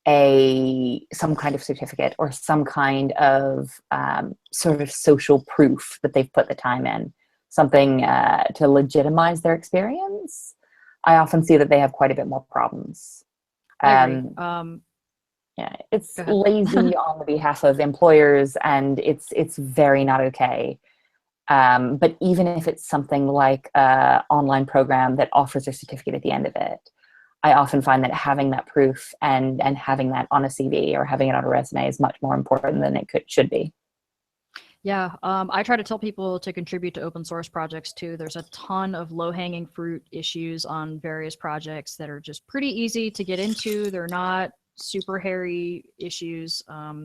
some kind of certificate or some kind of sort of social proof that they've put the time in, something to legitimize their experience, I often see that they have quite a bit more problems. I agree. Yeah, it's lazy on the behalf of employers, and it's very not okay. But even if it's something like an online program that offers a certificate at the end of it, I often find that having that proof and having that on a CV or having it on a resume is much more important than it should be. Yeah, I try to tell people to contribute to open source projects too. There's a ton of low-hanging fruit issues on various projects that are just pretty easy to get into. They're not super hairy issues,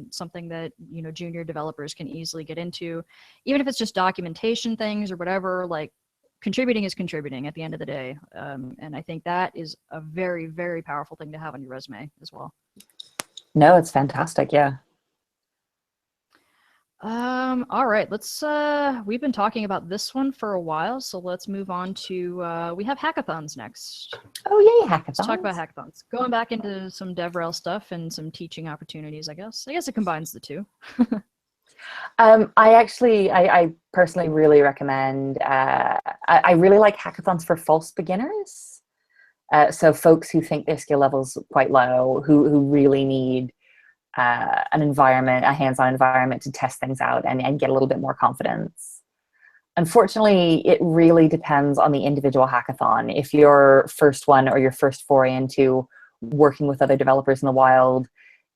something that junior developers can easily get into, even if it's just documentation things or whatever. Like, contributing is contributing at the end of the day, and I think that is a very, very powerful thing to have on your resume as well. No, it's fantastic. Yeah. All right, we've been talking about this one for a while, so let's move on to, we have hackathons next. Oh, yay, hackathons. Let's talk about hackathons. Going back into some DevRel stuff and some teaching opportunities, I guess. I guess it combines the two. I personally really recommend, I really like hackathons for false beginners. So folks who think their skill level's quite low, who really need an environment, a hands-on environment to test things out and get a little bit more confidence. Unfortunately, it really depends on the individual hackathon. If your first one or your first foray into working with other developers in the wild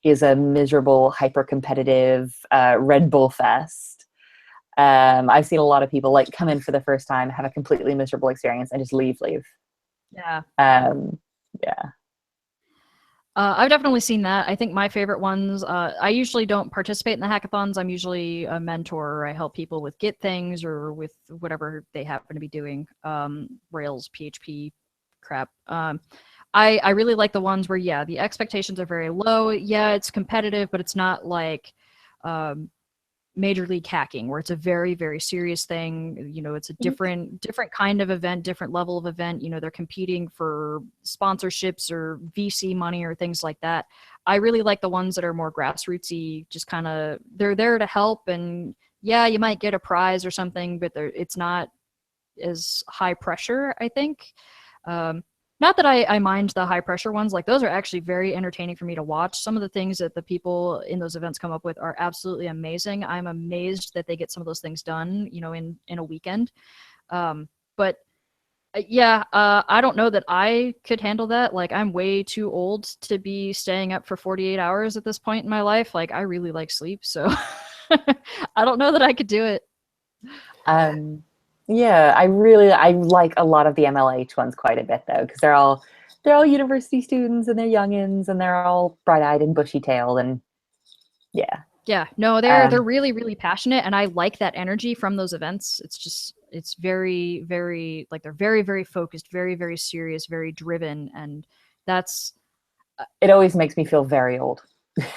is a miserable, hyper-competitive Red Bull fest, I've seen a lot of people like come in for the first time, have a completely miserable experience, and just leave. Yeah. Yeah. I've definitely seen that. I think my favorite ones, I usually don't participate in the hackathons. I'm usually a mentor, or I help people with Git things or with whatever they happen to be doing, Rails, PHP crap. I really like the ones where, yeah, the expectations are very low. Yeah, it's competitive, but it's not like Major League hacking, where it's a very, very serious thing. It's a different kind of event, different level of event. They're competing for sponsorships or VC money or things like that. I really like the ones that are more grassrootsy, just kind of, they're there to help. And yeah, you might get a prize or something, but it's not as high pressure, I think. Not that I mind the high pressure ones. Like, those are actually very entertaining for me to watch. Some of the things that the people in those events come up with are absolutely amazing. I'm amazed that they get some of those things done, in a weekend. But yeah, I don't know that I could handle that. Like, I'm way too old to be staying up for 48 hours at this point in my life. Like, I really like sleep, so I don't know that I could do it. Yeah, I like a lot of the MLH ones quite a bit though, because they're all university students and they're youngins and they're all bright-eyed and bushy-tailed and yeah. Yeah, no, they're Um, really really passionate, and I like that energy from those events. It's just it's very very like they're very very focused, very very serious, very driven, and that's it always makes me feel very old.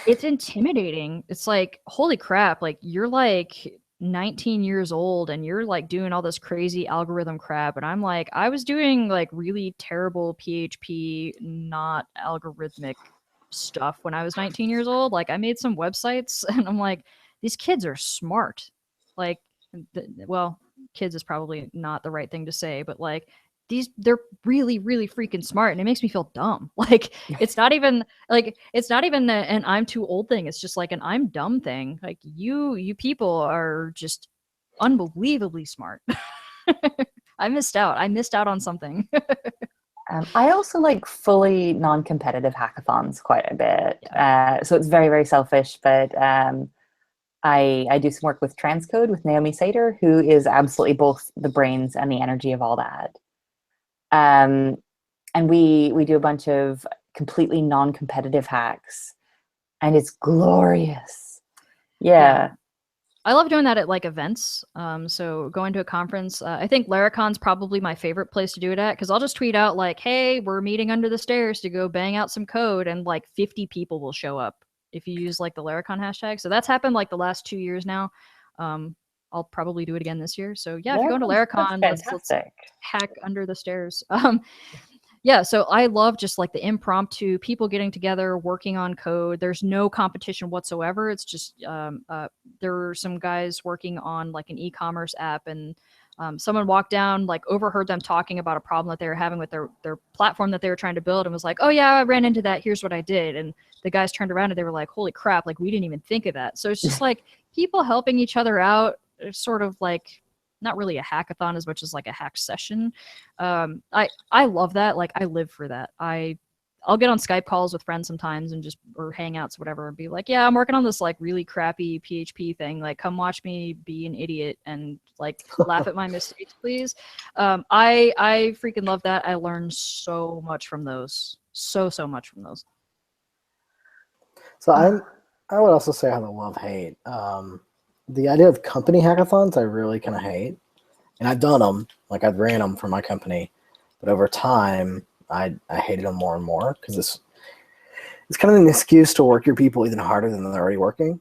it's intimidating. It's like holy crap, like you're like 19 years old and you're like doing all this crazy algorithm crap, and I'm like I was doing like really terrible PHP, not algorithmic stuff when I was 19 years old. Like I made some websites and I'm like, these kids are smart. Like, well, kids is probably not the right thing to say, but like they're really, really freaking smart. And it makes me feel dumb. Like it's not even an I'm too old thing. It's just like an I'm dumb thing. Like you people are just unbelievably smart. I missed out. I missed out on something. I also like fully non-competitive hackathons quite a bit. Yeah. So it's very, very selfish, but I do some work with Transcode with Naomi Sater, who is absolutely both the brains and the energy of all that. And we do a bunch of completely non-competitive hacks, and it's glorious. Yeah. I love doing that at like events. So going to a conference, I think Laracon's probably my favorite place to do it at because I'll just tweet out like, "Hey, we're meeting under the stairs to go bang out some code," and like 50 people will show up if you use like the Laracon hashtag. So that's happened like the last 2 years now. I'll probably do it again this year. So yeah, if you're going to That's Laracon, let's fantastic. hack under the stairs. Yeah, so I love just like the impromptu people getting together, working on code. There's no competition whatsoever. It's just there were some guys working on like an e-commerce app, and someone walked down, like overheard them talking about a problem that they were having with their platform that they were trying to build, and was like, "Oh yeah, I ran into that. Here's what I did." And the guys turned around and they were like, "Holy crap! Like we didn't even think of that." So it's just like people helping each other out, sort of like not really a hackathon as much as like a hack session. I love that. Like I live for that. I'll get on Skype calls with friends sometimes and just or hangouts whatever and be like, yeah, I'm working on this like really crappy PHP thing. Like come watch me be an idiot and like laugh at my mistakes, please. I freaking love that. I learned so much from those. So much from those. So I would also say I have a love hate. The idea of company hackathons I really kind of hate, and I've done them. Like I've ran them for my company, but over time I hated them more and more because it's kind of an excuse to work your people even harder than they're already working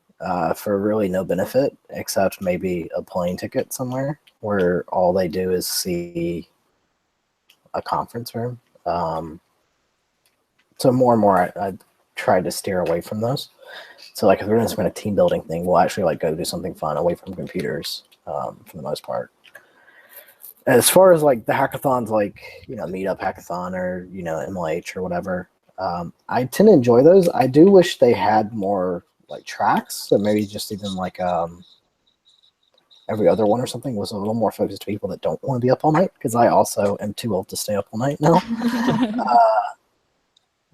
for really no benefit except maybe a plane ticket somewhere where all they do is see a conference room. So more and more I tried to steer away from those. So like if we're going to spend a team building thing, we'll actually like go do something fun away from computers for the most part. As far as like the hackathons, like, you know, Meetup Hackathon or, you know, MLH or whatever, I tend to enjoy those. I do wish they had more like tracks. So maybe just even like every other one or something was a little more focused to people that don't want to be up all night because I also am too old to stay up all night now.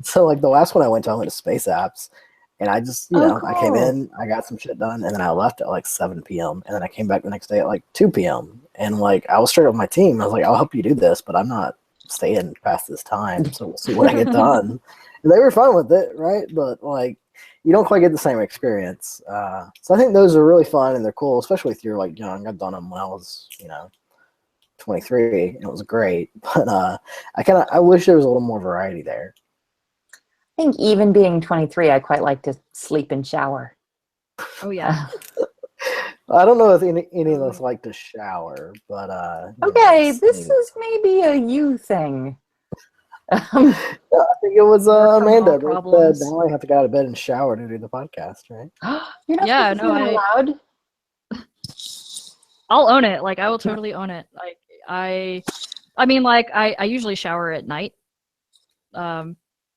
So like the last one I went to Space Apps. And I just, you know, cool. I came in, I got some shit done, and then I left at like 7 p.m. And then I came back the next day at like 2 p.m. And like I was straight up with my team. I was like, I'll help you do this, but I'm not staying past this time. So we'll see what I get done. And they were fine with it, right? But like, you don't quite get the same experience. So I think those are really fun and they're cool, especially if you're like young. I've done them when I was, you know, 23, and it was great. But I wish there was a little more variety there. I think even being 23, I quite like to sleep and shower. Oh yeah. I don't know if any of us like to shower, but okay, this is maybe a you thing. I think it was Work from Amanda home that problems. said now I have to get out of bed and shower to do the podcast, right? You're not Yeah, supposed to no, be allowed. I'll own it. Like I will totally own it. Like I mean like I usually shower at night.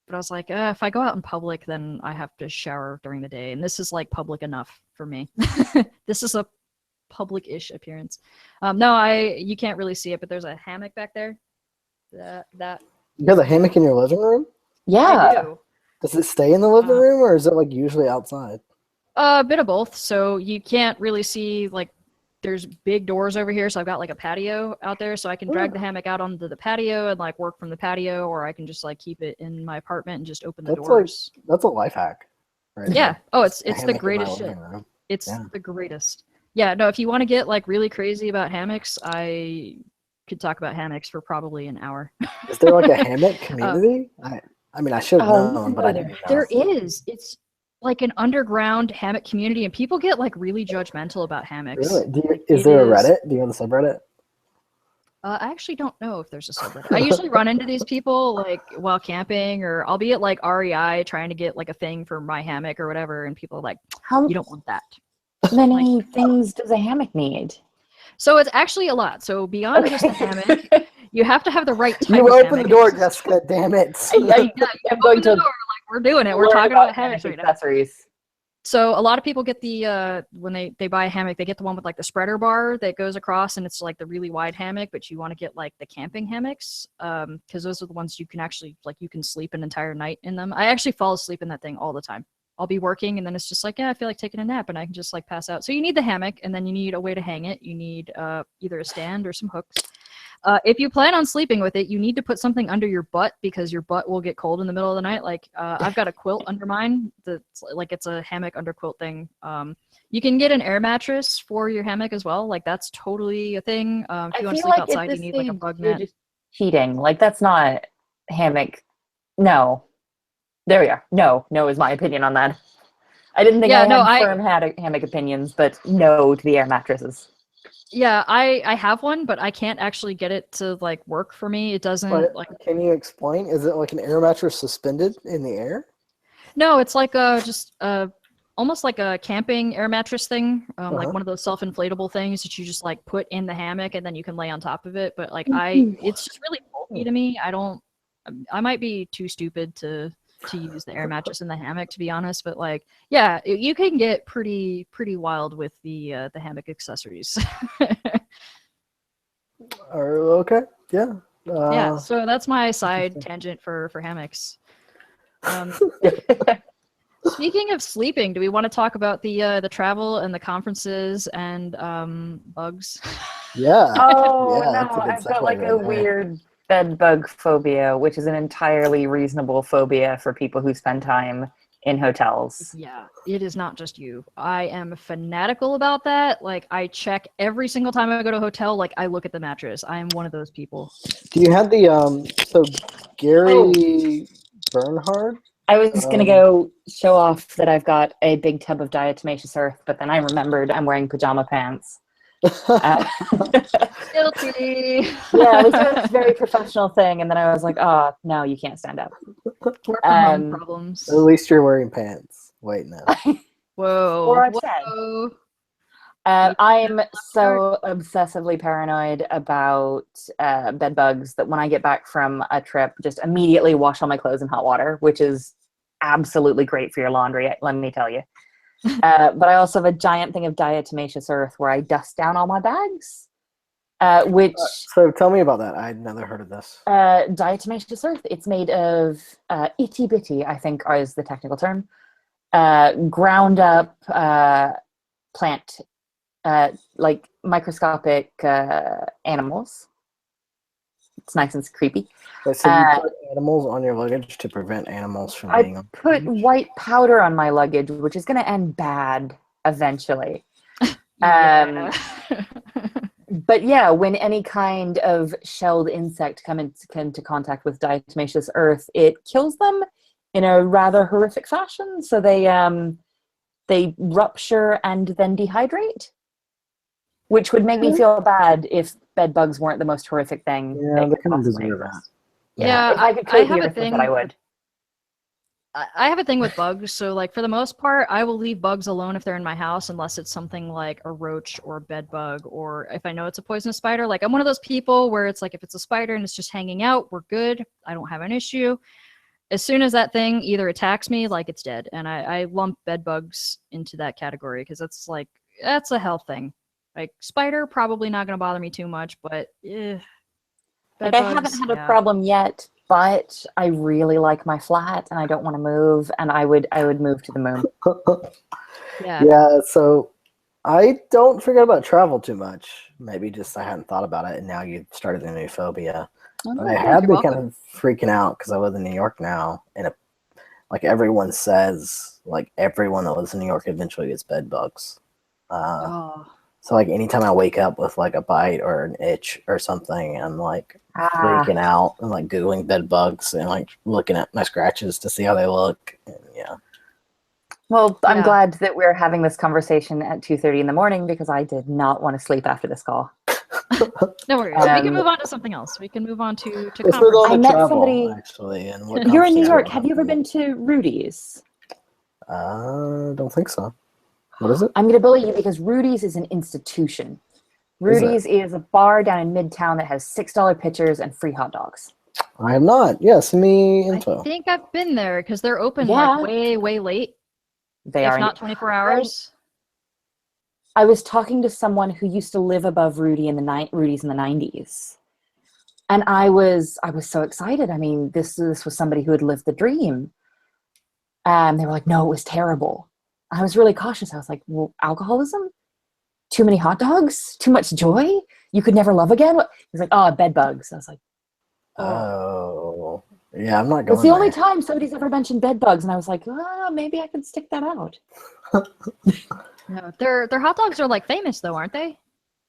But I was like, if I go out in public, then I have to shower during the day. And this is like public enough for me. This is a public-ish appearance. No, you can't really see it, but there's a hammock back there. That You have a hammock in your living room? Yeah. I do. Does it stay in the living room or is it like usually outside? A bit of both. So you can't really see like there's big doors over here, so I've got like a patio out there, so I can drag the hammock out onto the patio and like work from the patio, or I can just like keep it in my apartment and just open the That's doors. That's a life hack. Right Yeah. there. Oh, A it's the hammock in my greatest shit. living room. It's Yeah. the greatest. Yeah, no, if you want to get like really crazy about hammocks, I could talk about hammocks for probably an hour. Is there like a hammock community? I mean, I should have Oh, known, but I didn't know. There is. It's like an underground hammock community, and people get like really judgmental about hammocks. Really? Like, Is it there a Reddit? Do you have the subreddit? I actually don't know if there's a subreddit. I usually run into these people like while camping, or I'll be at like REI trying to get like a thing for my hammock or whatever, and people are like, How "You don't want that." many things does a hammock need? So it's actually a lot. So beyond just a hammock, you have to have the right type You of open hammock. the door, Jessica. Damn it. I'm Open going the to door, like we're doing it. We're learn talking about hammocks hammock right now. accessories. So a lot of people get the when they buy a hammock, they get the one with like the spreader bar that goes across, and it's like the really wide hammock. But you want to get like the camping hammocks, because those are the ones you can actually like you can sleep an entire night in them. I actually fall asleep in that thing all the time. I'll be working, and then it's just like, yeah, I feel like taking a nap, and I can just like pass out. So you need the hammock, and then you need a way to hang it. You need either a stand or some hooks. If you plan on sleeping with it, you need to put something under your butt, because your butt will get cold in the middle of the night. Like I've got a quilt under mine that's like it's a hammock under quilt thing. You can get an air mattress for your hammock as well. Like that's totally a thing. If you want to sleep outside, you need like a bug net. Just cheating. Like that's not hammock. No. There we are. No is my opinion on that. I didn't think I had hammock opinions, but no to the air mattresses. Yeah, I have one, but I can't actually get it to like work for me. It doesn't like. Can you explain? Is it like an air mattress suspended in the air? No, it's like just almost like a camping air mattress thing, like one of those self-inflatable things that you just like put in the hammock and then you can lay on top of it. But like it's just really bulky to me. I might be too stupid to use the air mattress in the hammock, to be honest. But like, yeah, you can get pretty wild with the hammock accessories. Okay, yeah. Yeah, so that's my side tangent for hammocks. Speaking of sleeping, do we want to talk about the travel and the conferences and bugs? Yeah. Oh Yeah, that's a no, good I've got segue like right a there. weird bed bug phobia, which is an entirely reasonable phobia for people who spend time in hotels. Yeah, it is not just you. I am fanatical about that. Like, I check every single time I go to a hotel. Like, I look at the mattress. I am one of those people. Do you have the so Gary Bernhard? I was gonna go show off that I've got a big tub of diatomaceous earth, but then I remembered I'm wearing pajama pants. Guilty. Yeah, I was doing this very professional thing, and then I was like, "Oh, no, you can't stand up." Work from home problems. At least you're wearing pants. Wait, no. Whoa. Or Whoa. I'm so obsessively paranoid about bed bugs that when I get back from a trip, just immediately wash all my clothes in hot water, which is absolutely great for your laundry, let me tell you. But I also have a giant thing of diatomaceous earth where I dust down all my bags. So tell me about that. I'd never heard of this. Diatomaceous earth, it's made of itty bitty, I think is the technical term, ground up plant, like microscopic animals. It's nice and creepy. Wait, so you put animals on your luggage to prevent animals from being on put white powder on my luggage, which is going to end bad eventually. But yeah, when any kind of shelled insect come into contact with diatomaceous earth, it kills them in a rather horrific fashion. So they rupture and then dehydrate, which would make me feel bad if bed bugs weren't the most horrific thing. Yeah, they kind of deserve that. Yeah, if I could I coat have the a earth with thing. it, I would. I have a thing with bugs. So like for the most part, I will leave bugs alone if they're in my house, unless it's something like a roach or a bed bug, or if I know it's a poisonous spider. Like I'm one of those people where it's like, if it's a spider and it's just hanging out, we're good. I don't have an issue. As soon as that thing either attacks me, like it's dead. And I lump bed bugs into that category because that's a health thing. Like spider, probably not going to bother me too much, but bed Like, I haven't had a problem yet, but I really like my flat and I don't want to move, and I would move to the moon. Yeah. Yeah, so I don't forget about travel too much. Maybe just I hadn't thought about it, and now you started the new phobia. But I had You're been kind welcome. of freaking out because I live in New York now, and like everyone says, like everyone that lives in New York eventually gets bed bugs. Uh, Oh, so like anytime I wake up with like a bite or an itch or something, I'm like Ah, freaking out and like googling bed bugs and like looking at my scratches to see how they look. And, yeah. well, I'm yeah. glad that we're having this conversation at 2:30 in the morning because I did not want to sleep after this call. No worries. We can Um, move on to something else. We can move on to Let's move on I to conferences. met travel somebody. actually, and what You're in New conferences Yeah. are York. Have you ever happening. been to Rudy's? Don't think so. What is it? I'm going to bully you because Rudy's is an institution. Is it? Rudy's is a bar down in Midtown that has $6 pitchers and free hot dogs. I have not. Yeah, send me I info. think I've been there because they're open like Yeah, way, way late, they if are. not 24 hours. I was talking to someone who used to live above Rudy's in the 90s. And I was so excited. I mean, this was somebody who had lived the dream. And they were like, no, it was terrible. I was really cautious. I was like, well, alcoholism? Too many hot dogs? Too much joy? You could never love again? He's like, oh, bed bugs. I was like, oh. Oh, yeah, I'm not That's going the only there. time somebody's ever mentioned bed bugs. And I was like, oh, maybe I could stick that out. No, their hot dogs are like famous though, aren't they?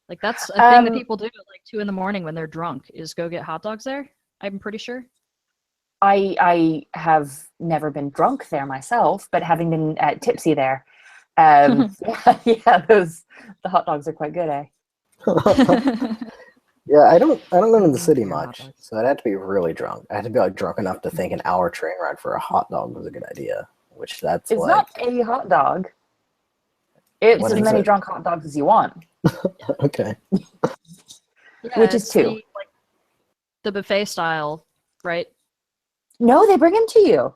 Like that's a thing that people do at like 2 in the morning when they're drunk is go get hot dogs there. I'm pretty sure. I have never been drunk there myself, but having been tipsy there, yeah, the hot dogs are quite good, eh? Yeah, I don't live in the Known city for your hot much, dogs. so I'd have to be really drunk. I had to be like drunk enough to think an hour train ride for a hot dog was a good idea. Which that's It's like not a hot dog. It's what as is many it? drunk hot dogs as you want, Okay. Yeah, which is it's two. the buffet style, right? No, they bring them to you.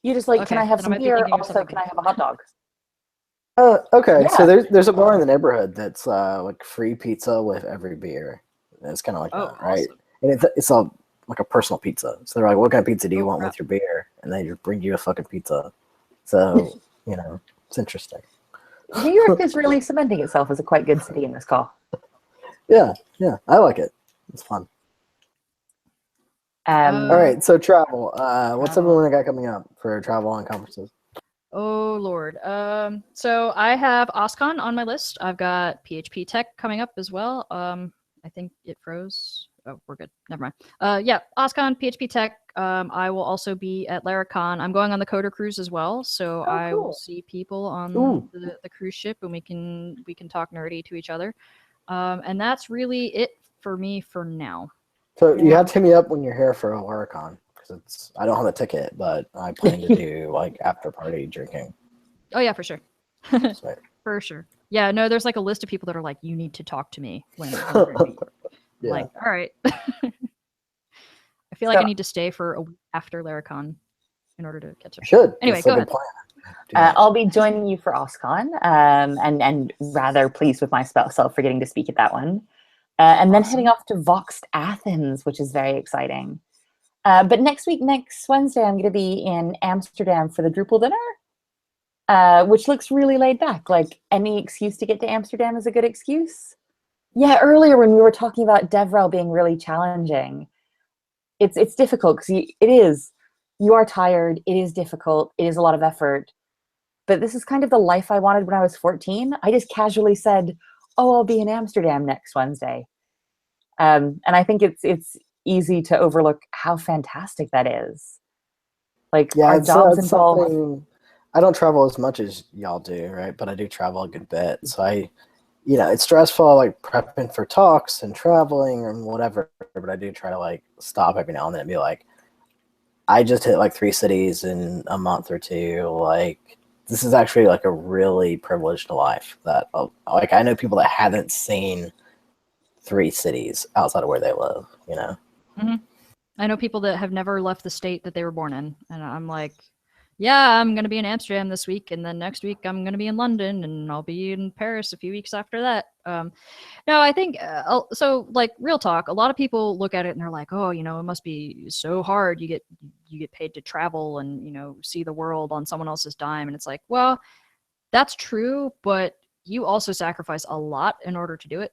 You just like, can I Okay, have then I some might be beer? thinking of Also, something can I else. have a hot dog? Okay. So Yeah. there's a bar in the neighborhood that's like free pizza with every beer. And it's kind of like Oh, that, right? awesome. And it's a like a personal pizza. So they're like, "What kind of pizza do you Oh want crap. with your beer?" And they just bring you a fucking pizza. So it's interesting. New York is really cementing itself as a quite good city in this call. Yeah, I like it. It's fun. Um, All right, so travel. What's Travel. everyone got coming up for travel and conferences? Oh Lord. So I have OSCON on my list. I've got PHP Tech coming up as well. I think it froze. Oh, we're good. Never mind. Yeah, OSCON, PHP Tech. I will also be at Laracon. I'm going on the Coder cruise as well, so Oh, I will cool. see people on Ooh. the cruise ship, and we can talk nerdy to each other. And that's really it for me for now. So you Yeah. have to hit me up when you're here for a Oricon because I don't have a ticket, but I plan to do like after party drinking. Oh yeah, for sure. So, For sure. Yeah, no, there's like a list of people that are like, you need to talk to me when we're gonna meet. yeah. Like, all right. I feel like So- I need to stay for a week after Laracon in order to catch up. You should. Anyway, That's go a good ahead. plan. Do that. I'll be joining you for OSCON, and rather pleased with myself for getting to speak at that one. And then Awesome. heading off to Voxed Athens, which is very exciting. But next Wednesday, I'm going to be in Amsterdam for the Drupal dinner, which looks really laid back. Like any excuse to get to Amsterdam is a good excuse. Yeah, earlier when we were talking about DevRel being really challenging, it's difficult because it is. You are tired. It is difficult. It is a lot of effort. But this is kind of the life I wanted when I was 14. I just casually said, "Oh, I'll be in Amsterdam next Wednesday," and I think it's easy to overlook how fantastic that is. Like Yeah, our jobs it's involve. something. I don't travel as much as y'all do, right? But I do travel a good bit. So it's stressful, like prepping for talks and traveling and whatever. But I do try to like stop every now and then and be like, I just hit like 3 cities in a month or two. Like, this is actually like a really privileged life that like I know people that haven't seen 3 cities outside of where they live, I know people that have never left the state that they were born in, and I'm like, yeah, I'm gonna be in Amsterdam this week, and then next week I'm gonna be in London, and I'll be in Paris a few weeks after that. No, I think so. Like real talk, a lot of people look at it and they're like, oh, it must be so hard. You get paid to travel and see the world on someone else's dime, and it's like, well, that's true, but you also sacrifice a lot in order to do it.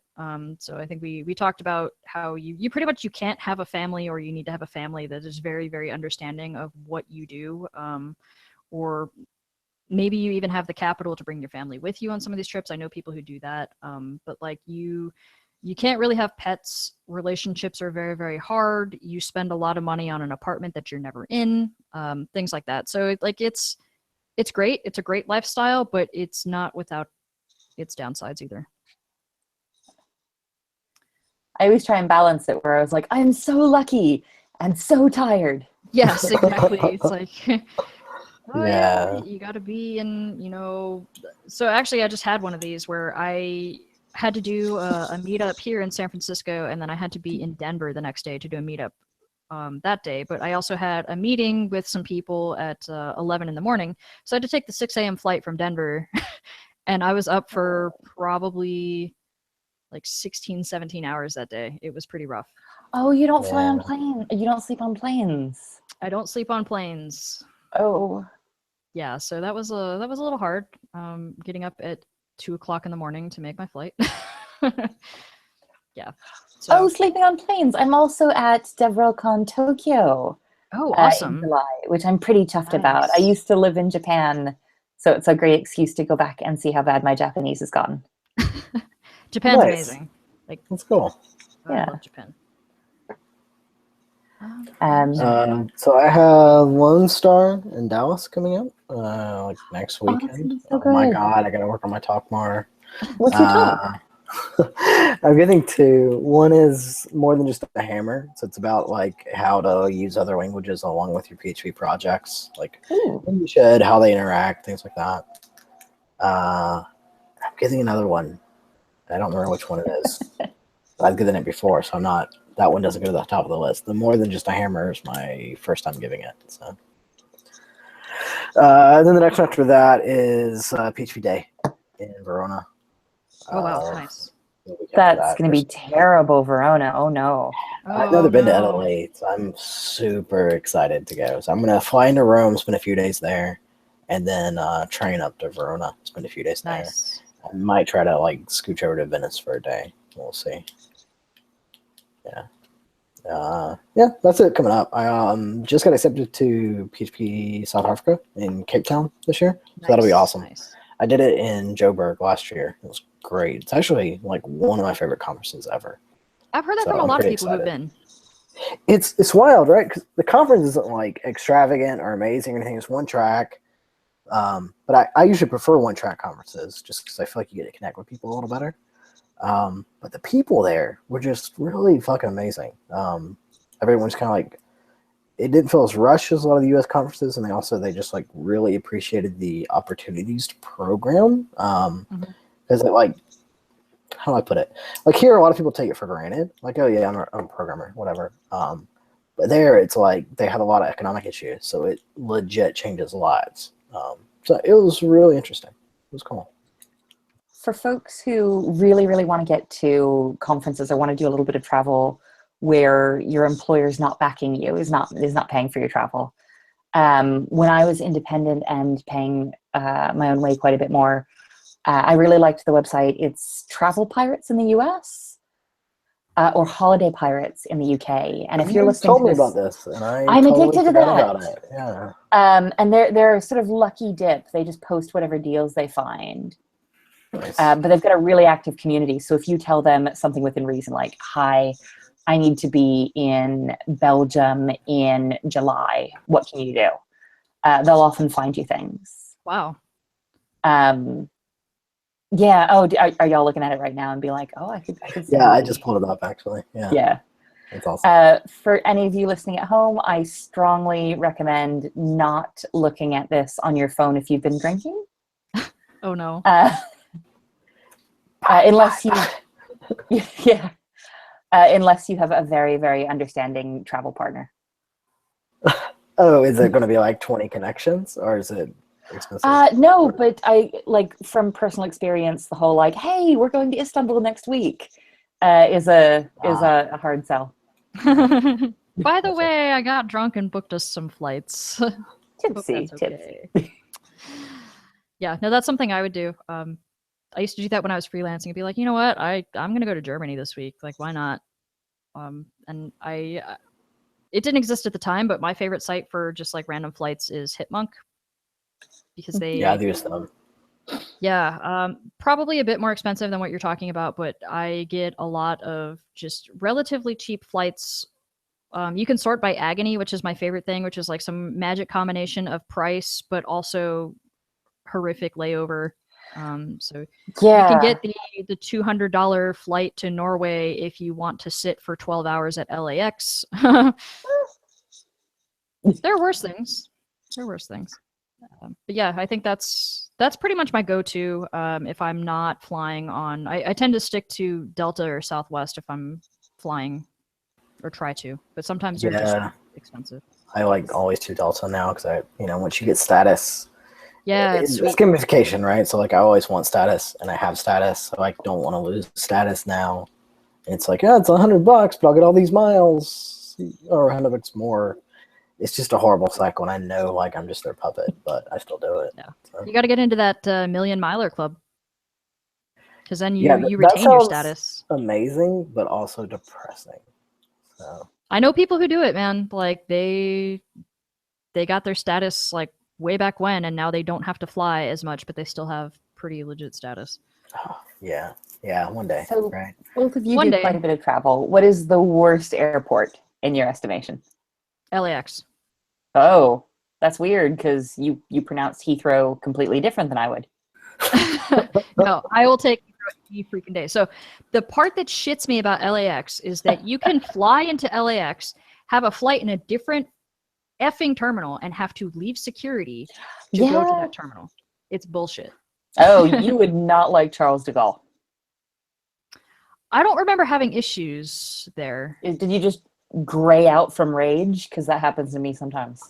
So I think we talked about how you pretty much you can't have a family, or you need to have a family that is very, very understanding of what you do, or maybe you even have the capital to bring your family with you on some of these trips. I know people who do that, but like you can't really have pets. Relationships are very, very hard. You spend a lot of money on an apartment that you're never in, things like that. So like it's great. It's a great lifestyle, but it's not without its downsides either. I always try and balance it where I was like, I'm so lucky and so tired. Yes, exactly. It's like, oh yeah, Yeah. you got to be in, so actually I just had one of these where I had to do a meetup here in San Francisco, and then I had to be in Denver the next day to do a meetup that day. But I also had a meeting with some people at 11 in the morning. So I had to take the 6 a.m. flight from Denver. And I was up for probably like 16, 17 hours that day. It was pretty rough. Oh, you don't fly on Yeah. planes. You don't sleep on planes. I don't sleep on planes. Oh. Yeah, so that was a little hard. Getting up at 2 o'clock in the morning to make my flight. Yeah. So, Oh, sleeping on planes. I'm also at DevRelCon Tokyo in awesome. July, which I'm pretty chuffed about. I Nice. used to live in Japan, so it's a great excuse to go back and see how bad my Japanese has gotten. Japan's Nice. amazing. That's cool. Yeah. I love Japan. So I have Lone Star in Dallas coming up like next Oh, that's weekend. gonna be so My good. god, I gotta work on my talk more. What's your talk? I'm getting two. One is more than just a hammer, so it's about like how to use other languages along with your PHP projects, like Ooh. when you should, how they interact, things like that. I'm getting another one. I don't remember which one it is. But I've given it before, so I'm not. That one doesn't go to the top of the list. The more than just a hammer is my first time giving it. So, then the next one after that is PHP Day in Verona. Oh wow, Uh, nice. the week after That's that. going to be terrible, Verona. Oh, no. I've never been to no. Italy, so I'm super excited to go. So I'm gonna fly into Rome, spend a few days there, and then train up to Verona, spend a few days there. Nice. I might try to like scooch over to Venice for a day. We'll see. Yeah, that's it coming up. I just got accepted to PHP South Africa in Cape Town this year, so that'll be Nice, awesome. Nice. I did it in Joburg last year. It was great. It's actually like one of my favorite conferences ever. I've heard that So from a I'm lot of pretty people who've excited. been. It's wild, right? Because the conference isn't like extravagant or amazing or anything. It's one track. But I usually prefer one track conferences just because I feel like you get to connect with people a little better. But the people there were just really fucking amazing. Everyone's kind of like, it didn't feel as rushed as a lot of the U.S. conferences, and they just like really appreciated the opportunities to program. Because it like, how do I put it? Like here, a lot of people take it for granted. Like, oh yeah, I'm a programmer, whatever. But there, it's like they had a lot of economic issues, so it legit changes lives. So it was really interesting. It was cool. For folks who really, really want to get to conferences or want to do a little bit of travel where your employer is not backing you, is not paying for your travel. When I was independent and paying my own way quite a bit more, I really liked the website. It's Travel Pirates in the US or Holiday Pirates in the UK. And if you're listening told to me this, about this, and I'm totally addicted to forgot that. about it. Yeah. And they're sort of lucky dip. They just post whatever deals they find. Nice. But they've got a really active community. So if you tell them something within reason, like, hi, I need to be in Belgium in July, what can you do? They'll often find you things. Wow. Yeah. Oh, are y'all looking at it right now and be like, oh, I could Yeah, I just pulled it up actually. Yeah. Yeah. That's awesome. For any of you listening at home, I strongly recommend not looking at this on your phone if you've been drinking. Oh no. Unless unless you have a very, very understanding travel partner. Oh, is it going to be like 20 connections, or is it expensive? No, but I like from personal experience, the whole like, hey, we're going to Istanbul next week, is a hard sell. By the way, I got drunk and booked us some flights. Hope Tipsy. that's okay. Yeah, no, that's something I would do. I used to do that when I was freelancing. I'd be like, you know what, I'm gonna go to Germany this week. Like, why not? And it didn't exist at the time, but my favorite site for just like random flights is Hitmonk because Yeah, I do some. probably a bit more expensive than what you're talking about, but I get a lot of just relatively cheap flights. You can sort by agony, which is my favorite thing, which is like some magic combination of price, but also horrific layover. So you can get the $200 flight to Norway if you want to sit for 12 hours at LAX. There are worse things. But yeah, I think that's pretty much my go-to if I'm not flying on. I tend to stick to Delta or Southwest if I'm flying, or try to. But sometimes they're just expensive. I like always do Delta now because once you get status, it's it's gamification, right? So like I always want status, and I have status, so I don't want to lose status now. And it's like, yeah, it's $100, but I'll get all these miles, or $100 more. It's just a horrible cycle, and I know like I'm just their puppet, but I still do it. Yeah, so. You got to get into that million miler club, because then you that retain your sounds status. Amazing, but also depressing. So. I know people who do it, man. Like they got their status like way back when, and now they don't have to fly as much, but they still have pretty legit status. Oh, yeah, one day. So right? both of you One do day. quite a bit of travel. What is the worst airport in your estimation? LAX. Oh, that's weird because you pronounce Heathrow completely different than I would. No, I will take any freaking day. So the part that shits me about LAX is that you can fly into LAX, have a flight in a different effing terminal, and have to leave security to go to that terminal. It's bullshit. Oh, you would not like Charles de Gaulle. I don't remember having issues there. Did you just gray out from rage? Because that happens to me sometimes.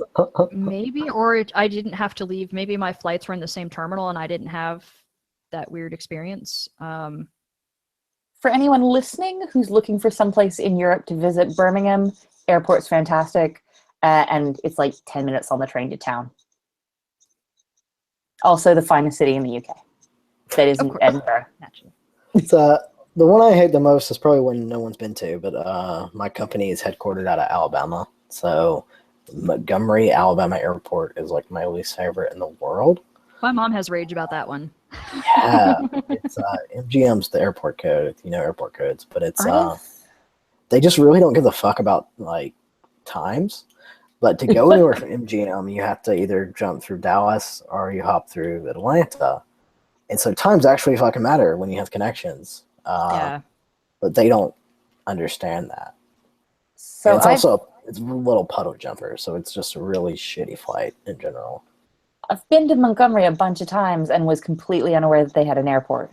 Maybe, or I didn't have to leave. Maybe my flights were in the same terminal and I didn't have that weird experience. For anyone listening who's looking for someplace in Europe to visit, Birmingham airport's fantastic, and it's like 10 minutes on the train to town. Also the finest city in the UK. That is Edinburgh. Naturally. It's the one I hate the most is probably one no one's been to, but my company is headquartered out of Alabama. So Montgomery, Alabama airport is like my least favorite in the world. My mom has rage about that one. Yeah, it's MGM's the airport code, airport codes, but it's they just really don't give a fuck about like times. But to go anywhere from MGM, you have to either jump through Dallas or you hop through Atlanta. And so times actually fucking matter when you have connections. Yeah. But they don't understand that. So and it's a little puddle jumper, so it's just a really shitty flight in general. I've been to Montgomery a bunch of times and was completely unaware that they had an airport.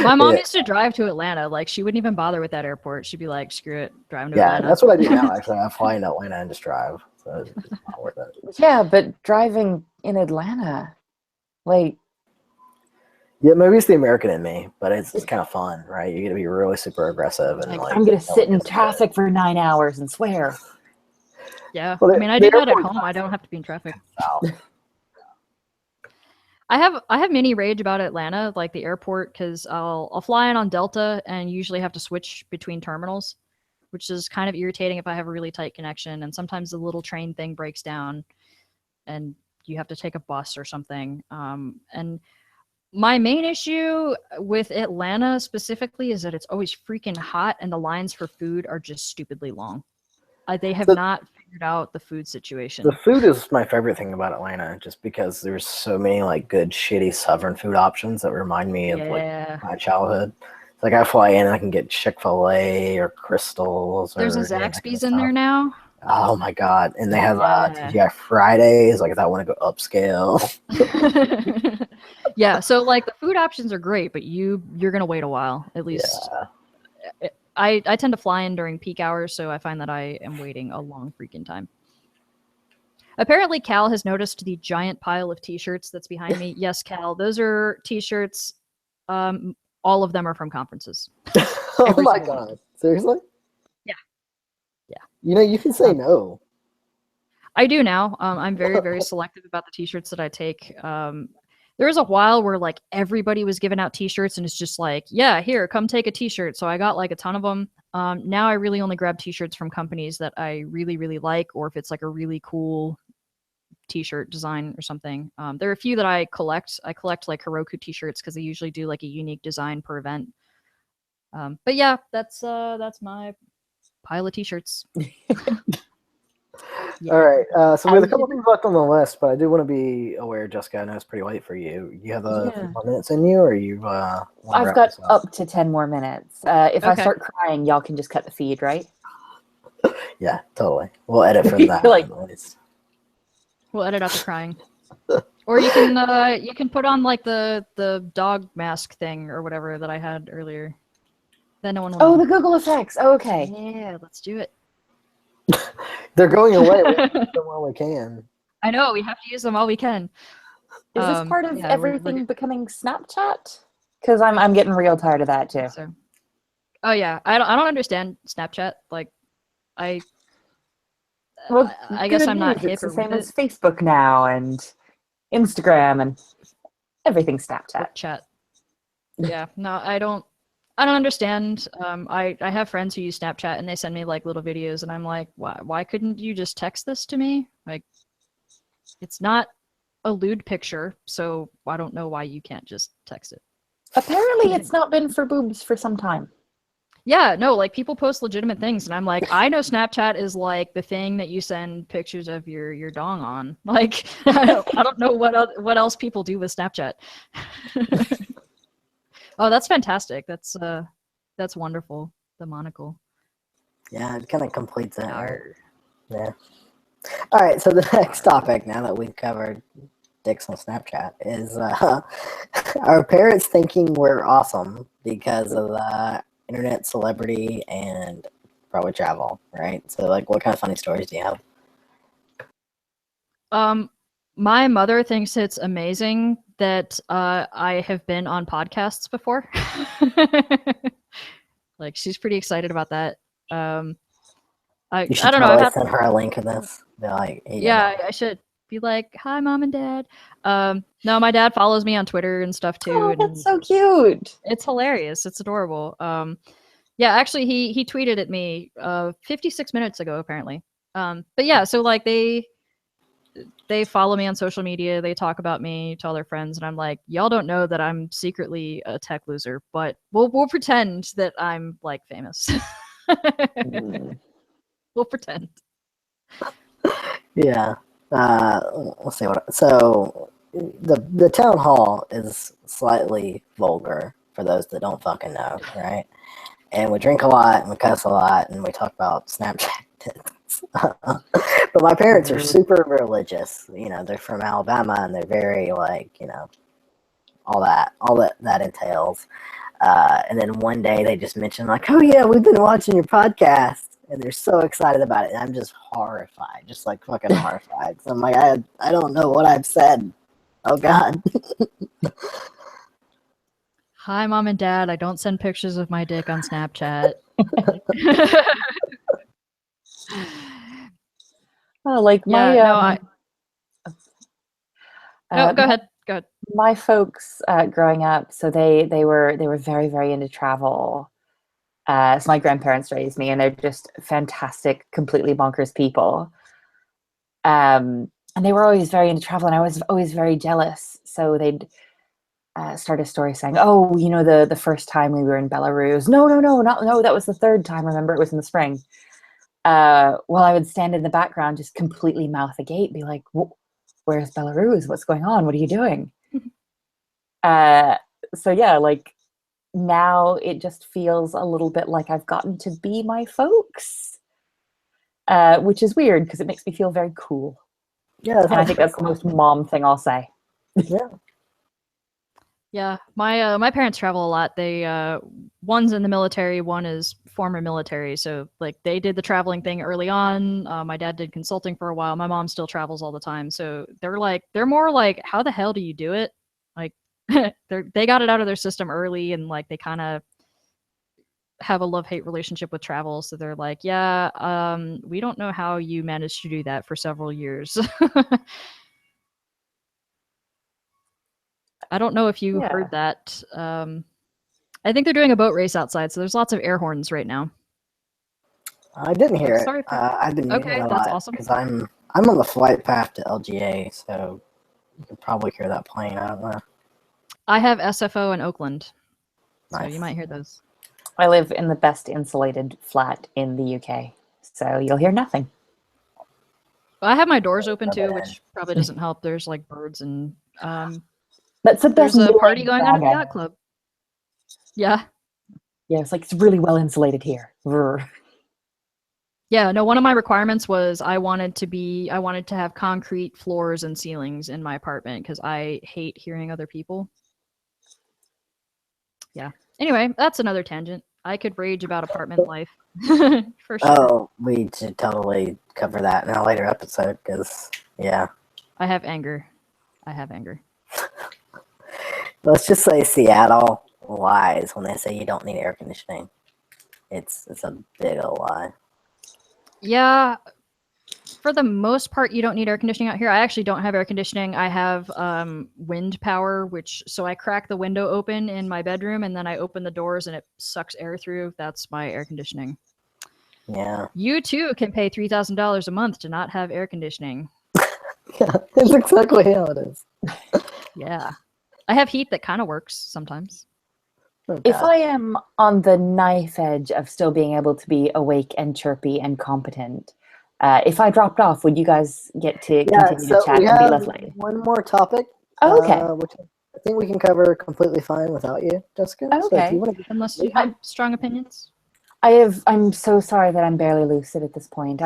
My mom used to drive to Atlanta. Like, she wouldn't even bother with that airport. She'd be like, screw it, driving to Atlanta. Yeah, that's what I do now, actually. I fly into Atlanta and just drive. So it's not worth it. Yeah, but driving in Atlanta, like... Yeah, maybe it's the American in me, but it's kind of fun, right? You get to be really super aggressive. And I'm going to sit in traffic for 9 hours and swear. Yeah, well, I mean, I do that at home. I don't have to be in traffic. I have mini rage about Atlanta, like the airport, because I'll fly in on Delta and usually have to switch between terminals, which is kind of irritating if I have a really tight connection. And sometimes the little train thing breaks down, and you have to take a bus or something. And my main issue with Atlanta specifically is that it's always freaking hot, and the lines for food are just stupidly long. They have not figured out the food situation. The food is my favorite thing about Atlanta, just because there's so many like good, shitty Southern food options that remind me of like my childhood. It's like I fly in and I can get Chick-fil-A or Crystals. There's a Zaxby's in there now. Oh my god! And they have TGI Fridays. Like if I want to go upscale. Yeah, so like the food options are great, but you're gonna wait a while at least. Yeah. I tend to fly in during peak hours, so I find that I am waiting a long freaking time. Apparently, Cal has noticed the giant pile of T-shirts that's behind me. Yes, Cal, those are T-shirts. All of them are from conferences. Oh my god! Seriously? Yeah. You can say no. I do now. I'm very, very selective about the T-shirts that I take. there was a while where like everybody was giving out t-shirts and it's just like, yeah, here, come take a t-shirt. So I got like a ton of them. Now I really only grab t-shirts from companies that I really, really like, or if it's like a really cool t-shirt design or something. There are a few that I collect. I collect like Heroku t-shirts because they usually do like a unique design per event. But yeah, that's my pile of t-shirts. Yeah. All right. So we have a And- couple of things left on the list, but I do want to be aware, Jessica. I know it's pretty late for you. You have a few Yeah. more minutes in you, or you? Wanna I've wrap got this up? up to 10 more minutes. If I Okay. start crying, y'all can just cut the feed, right? Yeah, totally. We'll edit for that. Like- at least. We'll edit out the crying. Or you can put on like the dog mask thing or whatever that I had earlier. Then no one will Oh, know. the Google effects. Oh, okay. Yeah, let's do it. They're going away. We have to use them while we can. I know, we have to use them all we can. Is this part of yeah, everything becoming Snapchat? Because I'm getting real tired of that too. So, oh yeah, I don't understand Snapchat. Like, I Well, I guess good I'm not news. hip It's the or same with as Facebook now and Instagram and everything Snapchat. chat. Yeah, no, I don't understand. I have friends who use Snapchat and they send me like little videos and I'm like, why couldn't you just text this to me? Like, it's not a lewd picture, so I don't know why you can't just text it. Apparently, it's not been for boobs for some time. Yeah, no, like people post legitimate things and I'm like, I know Snapchat is like the thing that you send pictures of your dong on. Like, I don't know what else people do with Snapchat. Oh, that's fantastic. That's wonderful. The monocle. Yeah, it kind of completes it. Arr. Yeah. All right. So the next topic, now that we've covered dicks on Snapchat, is our parents thinking we're awesome because of the internet celebrity and probably travel, right? So, like, what kind of funny stories do you have? My mother thinks it's amazing that I have been on podcasts before. Like she's pretty excited about that. I You should don't know. I've totally had send her a link of this. Be like, hey, yeah, I should be like, hi, mom and dad. No, my dad follows me on Twitter and stuff too, Oh, and that's so cute. it's hilarious. It's adorable. Yeah, actually, he tweeted at me 56 minutes ago, apparently. But yeah, so like they follow me on social media, they talk about me, tell their friends, and I'm like, y'all don't know that I'm secretly a tech loser, but we'll pretend that I'm like famous. We'll pretend. Yeah. Let's see what. So the town hall is slightly vulgar for those that don't fucking know, right? And we drink a lot and we cuss a lot and we talk about Snapchat tits. But my parents are super religious. You know, they're from Alabama and they're very like, you know, all that entails. And then one day they just mentioned like, oh yeah, we've been watching your podcast. And they're so excited about it. And I'm just horrified, just like fucking horrified. So I'm like, I don't know what I've said. Oh God. Hi, mom and dad. I don't send pictures of my dick on Snapchat. Oh, like Yeah, my no, no, go ahead. Go ahead. my folks growing up, so they were very very into travel. So my grandparents raised me, and they're just fantastic, completely bonkers people. And they were always very into travel, and I was always very jealous. So they'd start a story saying, "Oh, you know, the first time we were in Belarus. No, that was the third time. Remember, it was in the spring." Well, I would stand in the background, just completely mouth agape, be like, "Where's Belarus? What's going on? What are you doing?" So yeah, like now it just feels a little bit like I've gotten to be my folks, which is weird because it makes me feel very cool. Yeah, And I think that's the most mom thing I'll say. Yeah. Yeah, my parents travel a lot. They one's in the military, one is former military. So like they did the traveling thing early on. My dad did consulting for a while. My mom still travels all the time. So they're more like, how the hell do you do it? Like they got it out of their system early, and like they kind of have a love-hate relationship with travel. So they're like, yeah, we don't know how you managed to do that for several years. I don't know if you Yeah. heard that. I think they're doing a boat race outside, so there's lots of air horns right now. I didn't hear it. Sorry for- I've been Okay, hearing a that's lot awesome. because I'm on the flight path to LGA, so you can probably hear that plane. I don't know. I have SFO in Oakland, so Nice. you might hear those. I live in the best insulated flat in the UK, so you'll hear nothing. I have my doors open Rub too, it which probably doesn't help. There's like birds and That's the best. there's a new party age going on at the saga. yacht club. Yeah. Yeah, it's like it's really well insulated here. Brr. Yeah, no, one of my requirements was I wanted to have concrete floors and ceilings in my apartment because I hate hearing other people. Yeah. Anyway, that's another tangent. I could rage about apartment life for sure. Oh, we should totally cover that in a later episode because, yeah. I have anger. Let's just say Seattle lies when they say you don't need air conditioning. It's a big old lie. Yeah, for the most part, you don't need air conditioning out here. I actually don't have air conditioning. I have wind power, so I crack the window open in my bedroom and then I open the doors and it sucks air through. That's my air conditioning. Yeah. You too can pay $3,000 a month to not have air conditioning. Yeah, that's exactly how it is. Yeah. I have heat that kind of works sometimes. Oh, If God. I am on the knife edge of still being able to be awake and chirpy and competent, if I dropped off, would you guys get to continue to chat we and be have lovely? one more topic. Oh, okay. Which I think we can cover completely fine without you, Jessica. So if Okay. you want to, Unless you have strong opinions. I'm so sorry that I'm barely lucid at this point.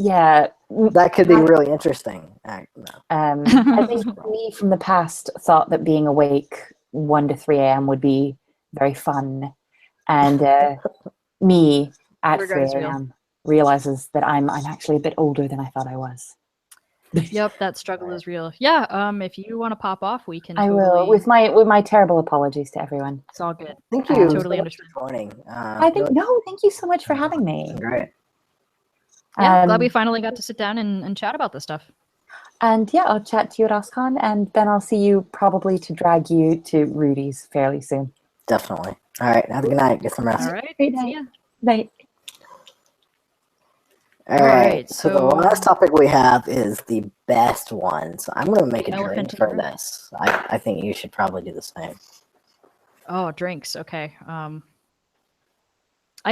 Yeah. that could be really interesting. No. I think me from the past thought that being awake 1 to 3 a.m. would be very fun, and me at 3 Regret's real. a.m. realizes that I'm actually a bit older than I thought I was. Yep, that struggle is real. Yeah, if you want to pop off, we can I totally... will, with my terrible apologies to everyone. It's all good. Thank you totally so much understand. for joining. Thank you so much for having me. Great. Yeah, glad we finally got to sit down and chat about this stuff. And yeah, I'll chat to you at OSCON, and then I'll see you probably to drag you to Rudy's fairly soon. Definitely. All right. Have a good night. Get some rest. All right. Great See night. ya. Night. All right. So the last topic we have is the best one. So I'm going to make a drink Elephant in for the room. this. I think you should probably do the same. Oh, drinks. Okay. I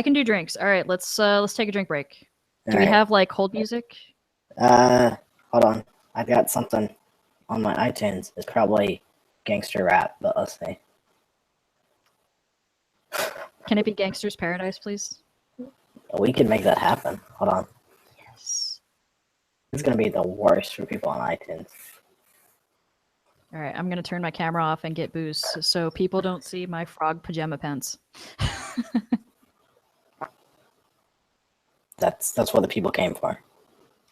can do drinks. All right. Let's take a drink break. Do All we right. have like hold music? Hold on. I've got something on my iTunes. It's probably gangster rap, but let's see. Can it be Gangster's Paradise, please? We could make that happen. Hold on. Yes. It's going to be the worst for people on iTunes. All right. I'm gonna turn my camera off and get booze so people don't see my frog pajama pants. That's what the people came for.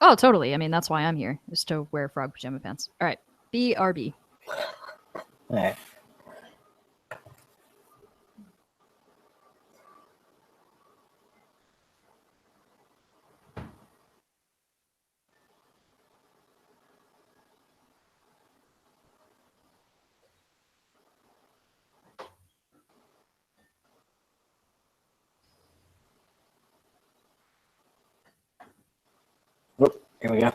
Oh, totally. I mean, that's why I'm here, is to wear frog pajama pants. All right. BRB. All right. Whoop, here we go.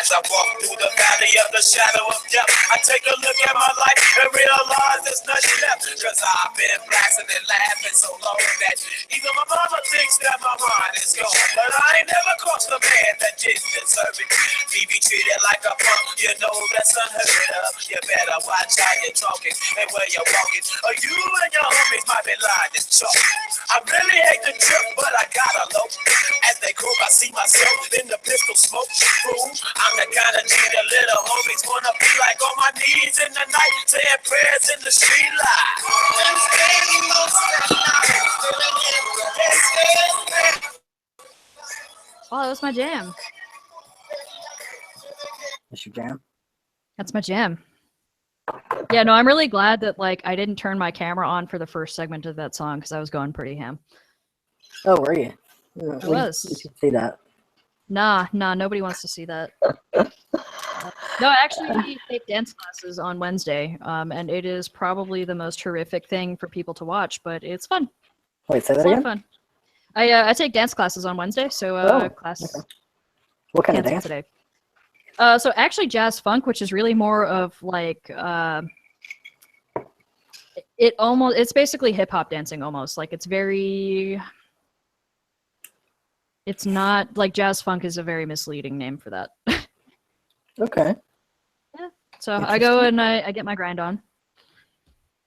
As I walk through the valley of the shadow of death, I take a look at my life and realize there's nothing left. Cause I've been blasting and laughing so long that even my mama thinks that my mind is gone. But I ain't never crossed a man that didn't deserve it. Me be treated like a punk, you know that's unheard of. You better watch how you're talking and where you're walking, or you and your homies might be lying to chalk. I really hate the trip, but I gotta low. As they croak, I see myself in the pistol smoke. Boom. I'm the kind of G the little homies wanna be like, on my knees in the night, saying prayers in the street light. Oh, that's my jam. That's your jam? That's my jam. Yeah, no, I'm really glad that like I didn't turn my camera on for the first segment of that song because I was going pretty ham. Oh, were you? Yeah, I we was. can see that. Nah, nobody wants to see that. No, I actually take dance classes on Wednesday, and it is probably the most horrific thing for people to watch, but it's fun. Wait, say that It's a lot of again? fun. I take dance classes on Wednesday, so Oh, class okay. What kind of canceled dance? today. So actually jazz funk, which is really more of like it's basically hip hop dancing almost. Like it's not like jazz funk is a very misleading name for that. Okay. So I go and I get my grind on.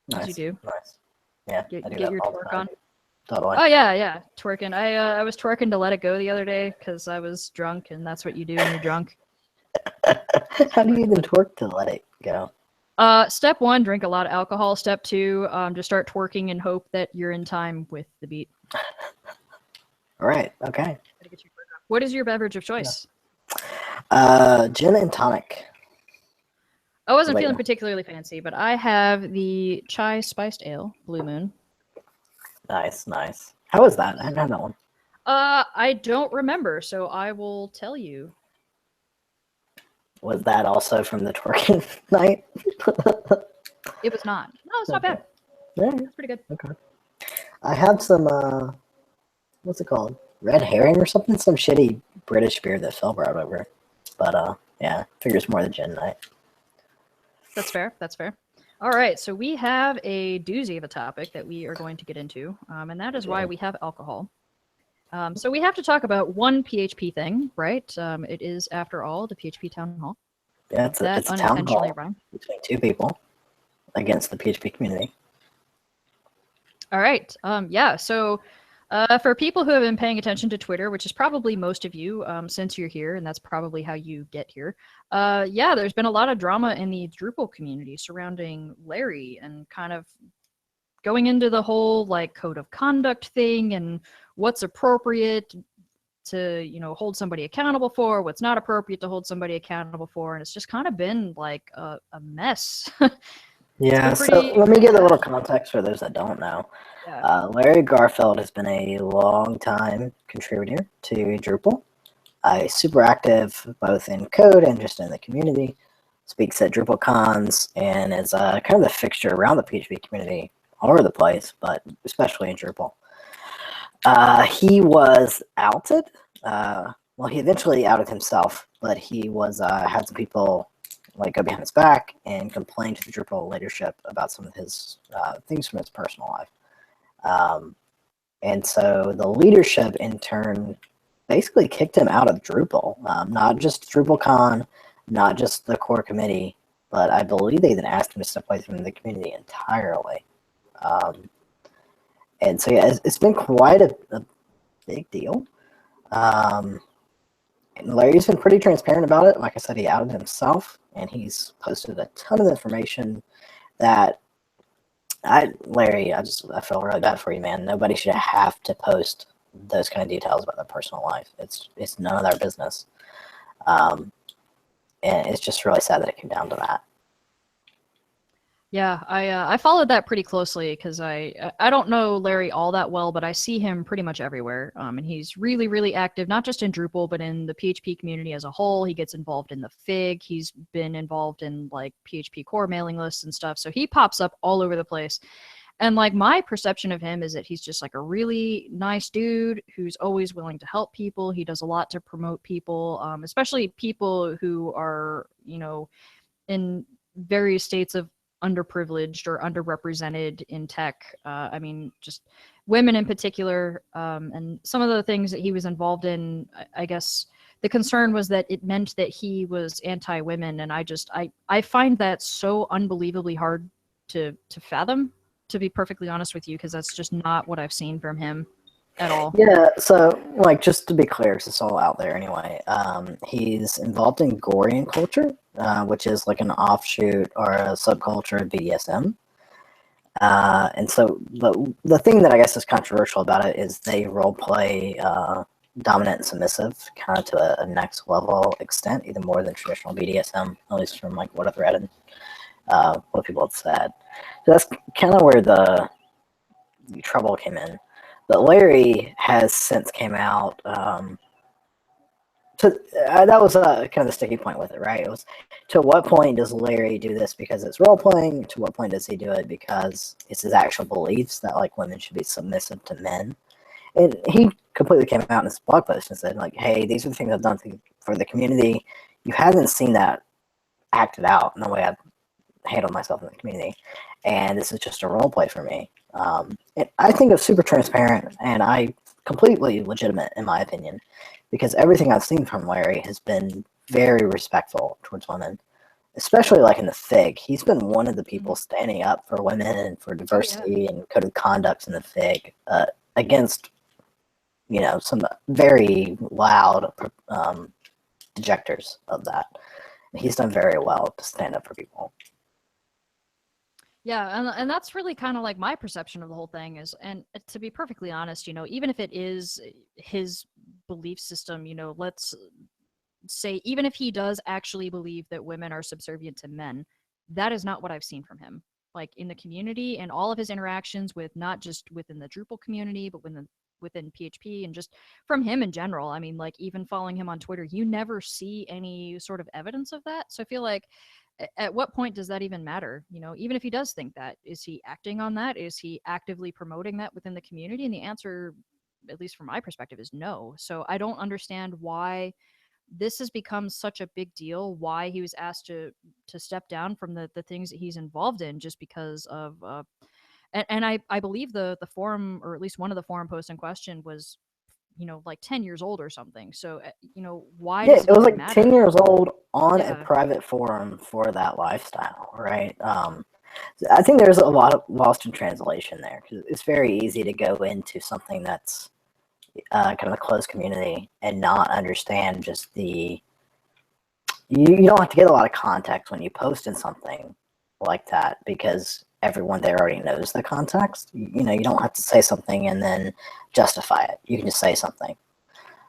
Nice. As you do. Nice. Yeah. Get I do get that your all the twerk time. on. Totally. Oh yeah, twerking. I was twerking to Let It Go the other day because I was drunk, and that's what you do when you're drunk. How do you even twerk to let it go? Step 1, drink a lot of alcohol. Step 2, just start twerking and hope that you're in time with the beat. All right. Okay. Gotta get your twerk on. What is your beverage of choice? Gin and tonic. I wasn't Like- feeling particularly fancy, but I have the chai spiced ale, Blue Moon. Nice. How is that? I haven't had that one. I don't remember, so I will tell you. Was that also from the twerking night? It was not. No, it's not Okay. bad. Yeah. It's pretty good. I had some, what's it called? Red herring or something? Some shitty British beer that Phil brought over. But, yeah, figures more the gin night. That's fair. That's fair. All right, so we have a doozy of a topic that we are going to get into, and that is why we have alcohol. So we have to talk about one PHP thing, right? It is, after all, the PHP Town Hall. Yeah, it's a town unintentionally hall rhymed. between two people against the PHP community. All right. Yeah. So for people who have been paying attention to Twitter, which is probably most of you since you're here, and that's probably how you get here. Yeah, there's been a lot of drama in the Drupal community surrounding Larry and kind of going into the whole like code of conduct thing and what's appropriate to, you know, hold somebody accountable for, what's not appropriate to hold somebody accountable for. And it's just kind of been like a mess. Yeah, been so pretty- let me give a little context for those that don't know. Yeah. Larry Garfield has been a long-time contributor to Drupal. Super active both in code and just in the community. Speaks at DrupalCons and is kind of the fixture around the PHP community all over the place, but especially in Drupal. He was outed. Well, he eventually outed himself, but he was had some people like go behind his back and complain to the Drupal leadership about some of his things from his personal life. And so the leadership in turn basically kicked him out of Drupal, not just DrupalCon, not just the core committee, but I believe they then asked him to step away from the community entirely. And so yeah, it's been quite a big deal. And Larry's been pretty transparent about it. Like I said, he outed himself, and he's posted a ton of information that Larry, I feel really bad for you, man. Nobody should have to post those kind of details about their personal life. It's none of their business. And it's just really sad that it came down to that. Yeah, I followed that pretty closely because I don't know Larry all that well, but I see him pretty much everywhere. And he's really, really active, not just in Drupal, but in the PHP community as a whole. He gets involved in the FIG. He's been involved in like PHP core mailing lists and stuff. So he pops up all over the place. And like my perception of him is that he's just like a really nice dude who's always willing to help people. He does a lot to promote people, especially people who are, you know, in various states of underprivileged or underrepresented in tech. I mean, just women in particular. And some of the things that he was involved in, I guess the concern was that it meant that he was anti-women. And I find that so unbelievably hard to fathom, to be perfectly honest with you, because that's just not what I've seen from him at all. Yeah, so like just to be clear, 'cause it's all out there anyway. He's involved in Gorian culture, which is like an offshoot or a subculture of BDSM. And so the thing that I guess is controversial about it is they role play dominant and submissive kind of to a next level extent, even more than traditional BDSM, at least from like what I've read and what people have said. So that's kind of where the trouble came in. But Larry has since came out. That was kind of the sticky point with it, right? It was, to what point does Larry do this because it's role playing? To what point does he do it because it's his actual beliefs that like women should be submissive to men? And he completely came out in his blog post and said like, "Hey, these are the things I've done for the community. You haven't seen that acted out in the way I've handled myself in the community, and this is just a role play for me." And I think it's super transparent and completely legitimate in my opinion, because everything I've seen from Larry has been very respectful towards women, especially like in the FIG. He's been one of the people standing up for women and for diversity and code of conduct in the FIG against, some very loud dejectors of that. He's done very well to stand up for people. Yeah, and that's really kind of like my perception of the whole thing is, and to be perfectly honest, even if it is his belief system, let's say even if he does actually believe that women are subservient to men, that is not what I've seen from him. Like in the community and all of his interactions with not just within the Drupal community, but within PHP and just from him in general. I mean, like even following him on Twitter, you never see any sort of evidence of that. So I feel like at what point does that even matter? Even if he does think that, is he acting on that? Is he actively promoting that within the community? And the answer, at least from my perspective, is no. So I don't understand why this has become such a big deal, why he was asked to step down from the things that he's involved in just because of and I believe the forum, or at least one of the forum posts in question was like 10 years old or something. So why does it was like matter? 10 years old on a private forum for that lifestyle, right? I think there's a lot of lost in translation there, because it's very easy to go into something that's kind of a closed community and not understand just you don't have to get a lot of context when you post in something like that, because everyone there already knows the context. You don't have to say something and then justify it. You can just say something.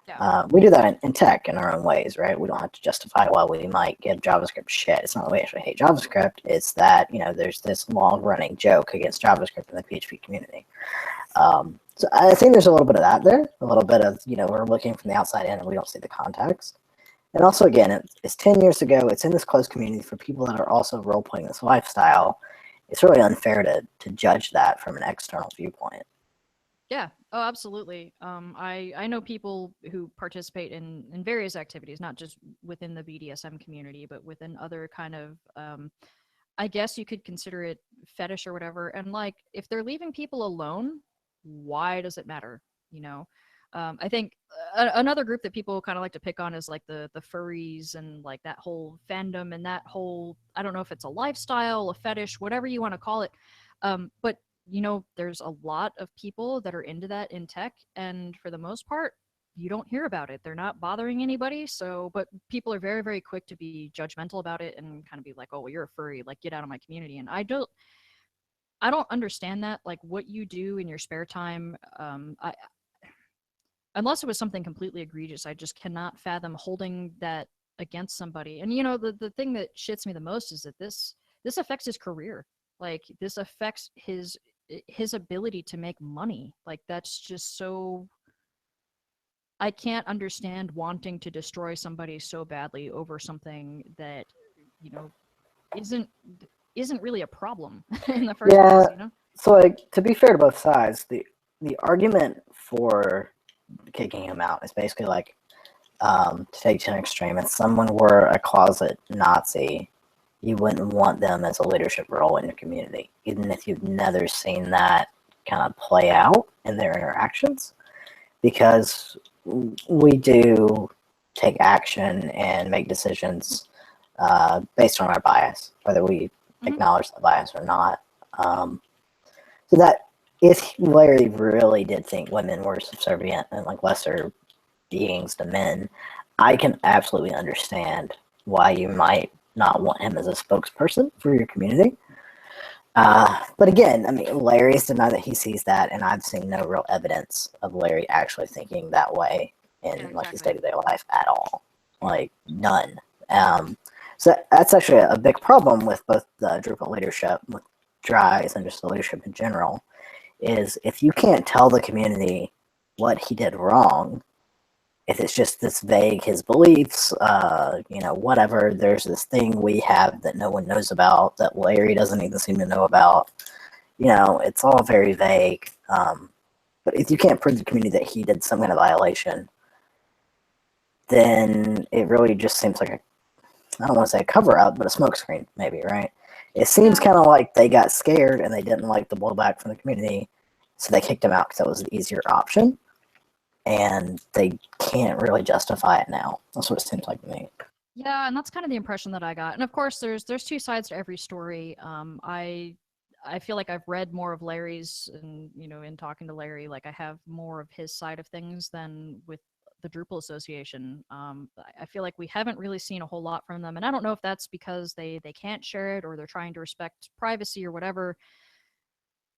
Yeah. We do that in tech in our own ways, right? We don't have to justify why we might give JavaScript shit. It's not that we actually hate JavaScript. It's that, there's this long-running joke against JavaScript in the PHP community. So I think there's a little bit of that there. A little bit of, we're looking from the outside in and we don't see the context. And also, again, it's 10 years ago. It's in this closed community for people that are also role-playing this lifestyle. It's really unfair to judge that from an external viewpoint. Yeah. Oh, absolutely. I know people who participate in various activities, not just within the BDSM community, but within other kind of, I guess you could consider it fetish or whatever. And like, if they're leaving people alone, why does it matter? I think another group that people kind of like to pick on is like the furries and like that whole fandom and that whole, I don't know if it's a lifestyle, a fetish, whatever you want to call it. But there's a lot of people that are into that in tech, and for the most part, you don't hear about it. They're not bothering anybody. So, but people are very, very quick to be judgmental about it and kind of be like, "Oh, well, you're a furry, like get out of my community." And I don't understand that. Like what you do in your spare time, unless it was something completely egregious, I just cannot fathom holding that against somebody. And the thing that shits me the most is that this affects his career. Like this affects his ability to make money. Like that's just so, I can't understand wanting to destroy somebody so badly over something that isn't really a problem in the first place. So like, to be fair to both sides, the argument for kicking him out is basically like, to take to an extreme, if someone were a closet Nazi, you wouldn't want them as a leadership role in your community, even if you've never seen that kind of play out in their interactions, because we do take action and make decisions based on our bias, whether we acknowledge the bias or not. So that if Larry really did think women were subservient and like lesser beings to men, I can absolutely understand why you might not want him as a spokesperson for your community. But again, I mean, Larry's denied that he sees that, and I've seen no real evidence of Larry actually thinking that way in Yeah, like his exactly. day-to-day life at all. Like none. So that's actually a big problem with both the Drupal leadership, with Dries, and just the leadership in general. Is if you can't tell the community what he did wrong, if it's just this vague, his beliefs, whatever, there's this thing we have that no one knows about, that Larry doesn't even seem to know about. It's all very vague. But if you can't prove to the community that he did some kind of violation, then it really just seems like I don't want to say a cover up, but a smokescreen, maybe, right? It seems Yeah. kind of like they got scared and they didn't like the blowback from the community, so they kicked him out because that was the easier option, and they can't really justify it now. That's what it seems like to me. Yeah, and that's kind of the impression that I got. And of course, there's two sides to every story. I feel like I've read more of Larry's, and in talking to Larry, like I have more of his side of things than with the Drupal Association. I feel like we haven't really seen a whole lot from them, and I don't know if that's because they can't share it or they're trying to respect privacy or whatever.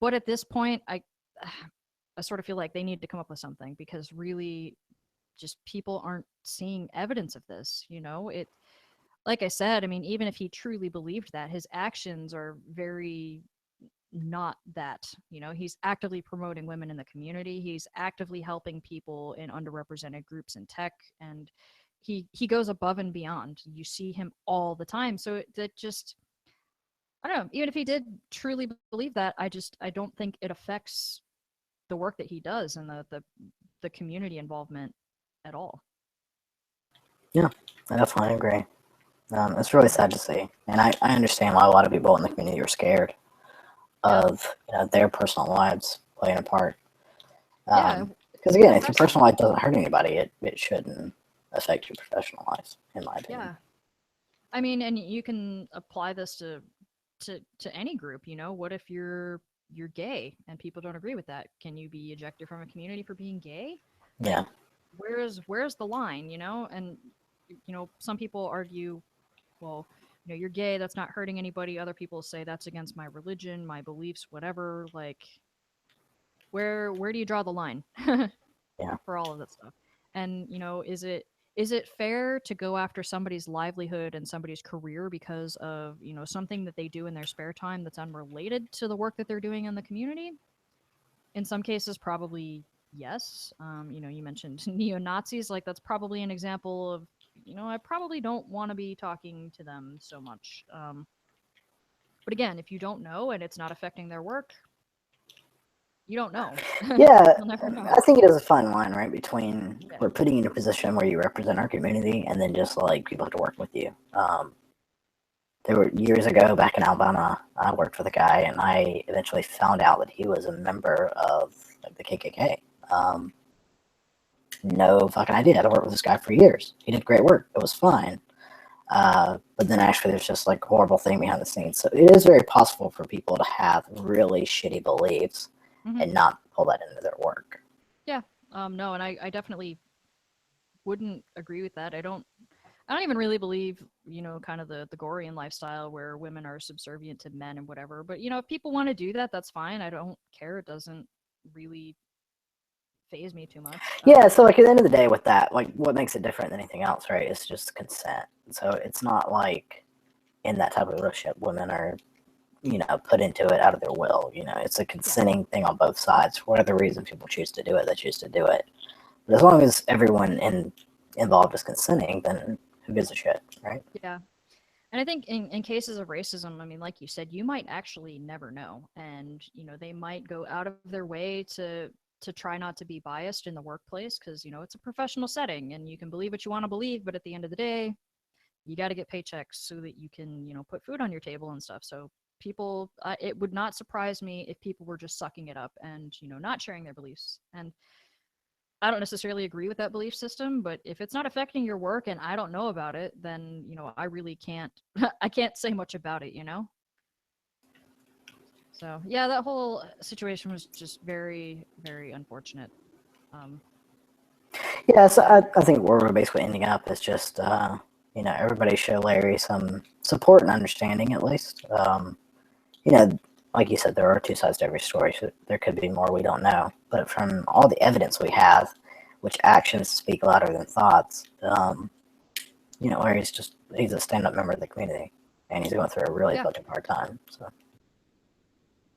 But at this point, I sort of feel like they need to come up with something, because really, just people aren't seeing evidence of this. It, like I said, I mean, even if he truly believed that, his actions are very not that. He's actively promoting women in the community. He's actively helping people in underrepresented groups in tech, and he goes above and beyond. You see him all the time. So that just, I don't know. Even if he did truly believe that, I don't think it affects the work that he does and the community involvement at all. Yeah, I definitely agree. It's really sad to see, and I understand why a lot of people in the community are scared of their personal lives playing a part. Yeah, Because again, if your especially, personal life doesn't hurt anybody, it shouldn't affect your professional life, in my opinion. yeah. I mean, and you can apply this to any group. What if you're gay and people don't agree with that? Can you be ejected from a community for being gay? Like, Yeah, where's the line? And some people argue, well, you're gay, that's not hurting anybody. Other people say that's against my religion, my beliefs, whatever. Like, where do you draw the line yeah, for all of that stuff? And is it fair to go after somebody's livelihood and somebody's career because of something that they do in their spare time that's unrelated to the work that they're doing in the community? In some cases, probably yes. You mentioned neo-Nazis. Like, that's probably an example of, I probably don't want to be talking to them so much. But again, if you don't know and it's not affecting their work, you don't know. yeah. You'll never know. I think it is a fine line, right, between Yeah. we're putting you in a position where you represent our community, and then just like people have to work with you. There were years ago back in Alabama, I worked with a guy, and I eventually found out that he was a member of like the KKK. Um, no fucking idea. I had to work with this guy for years. He did great work. It was fine. But then actually there's just like horrible thing behind the scenes. So it is very possible for people to have really shitty beliefs Hmm. and not pull that into their work. Yeah. No, and I definitely wouldn't agree with that. I don't even really believe, kind of the Gorian lifestyle where women are subservient to men and whatever. But, if people want to do that, that's fine. I don't care. It doesn't really phase me too much. Yeah, so like at the end of the day with that, like what makes it different than anything else, right, is just consent. So it's not like in that type of relationship women are, put into it out of their will. It's a Yeah. consenting thing on both sides. For whatever reason people choose to do it, they choose to do it. But as long as everyone involved is consenting, then who gives a shit, right? Yeah. And I think in cases of racism, I mean, like you said, you might actually never know. And, they might go out of their way to try not to be biased in the workplace, because, it's a professional setting and you can believe what you want to believe. But at the end of the day, you got to get paychecks so that you can, put food on your table and stuff. So people, it would not surprise me if people were just sucking it up and, not sharing their beliefs. And I don't necessarily agree with that belief system, but if it's not affecting your work and I don't know about it, then, I really can't, I can't say much about it. So yeah, that whole situation was just very, very unfortunate. Um, Yeah, so I think where we're basically ending up is just, everybody show Larry some support and understanding at least. You know, like you said, there are two sides to every story. So there could be more we don't know. But from all the evidence we have, which actions speak louder than thoughts, he's a stand-up member of the community, and he's going through a really Yeah. fucking hard time. So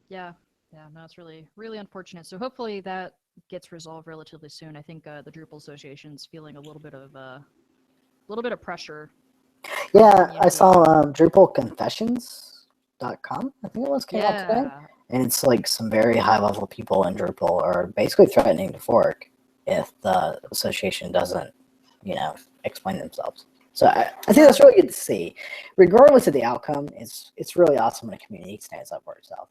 Yeah, no, it's really, really unfortunate. So hopefully that gets resolved relatively soon. I think the Drupal Association's feeling a little bit of pressure. yeah, I community. saw DrupalConfessions.com. I think it was came out today, Yeah, and it's like some very high-level people in Drupal are basically threatening to fork if the association doesn't, explain themselves. So I think that's really good to see. Regardless of the outcome, it's really awesome when a community stands up for itself.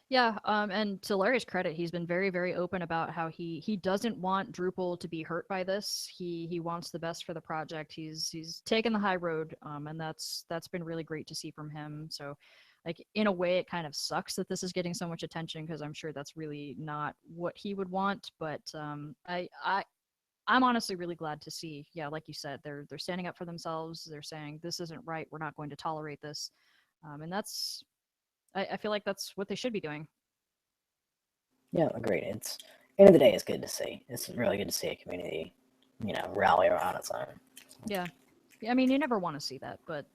yeah. And to Larry's credit, he's been very, very open about how he doesn't want Drupal to be hurt by this. He wants the best for the project. He's taken the high road, and that's been really great to see from him. So, like, in a way, it kind of sucks that this is getting so much attention because I'm sure that's really not what he would want. But I'm honestly really glad to see, yeah, like you said, they're standing up for themselves. They're saying this isn't right. We're not going to tolerate this, and I feel like that's what they should be doing. Yeah, agreed. It's end of the day, it's good to see. It's really good to see a community, rally around its own. Yeah, I mean, you never want to see that, but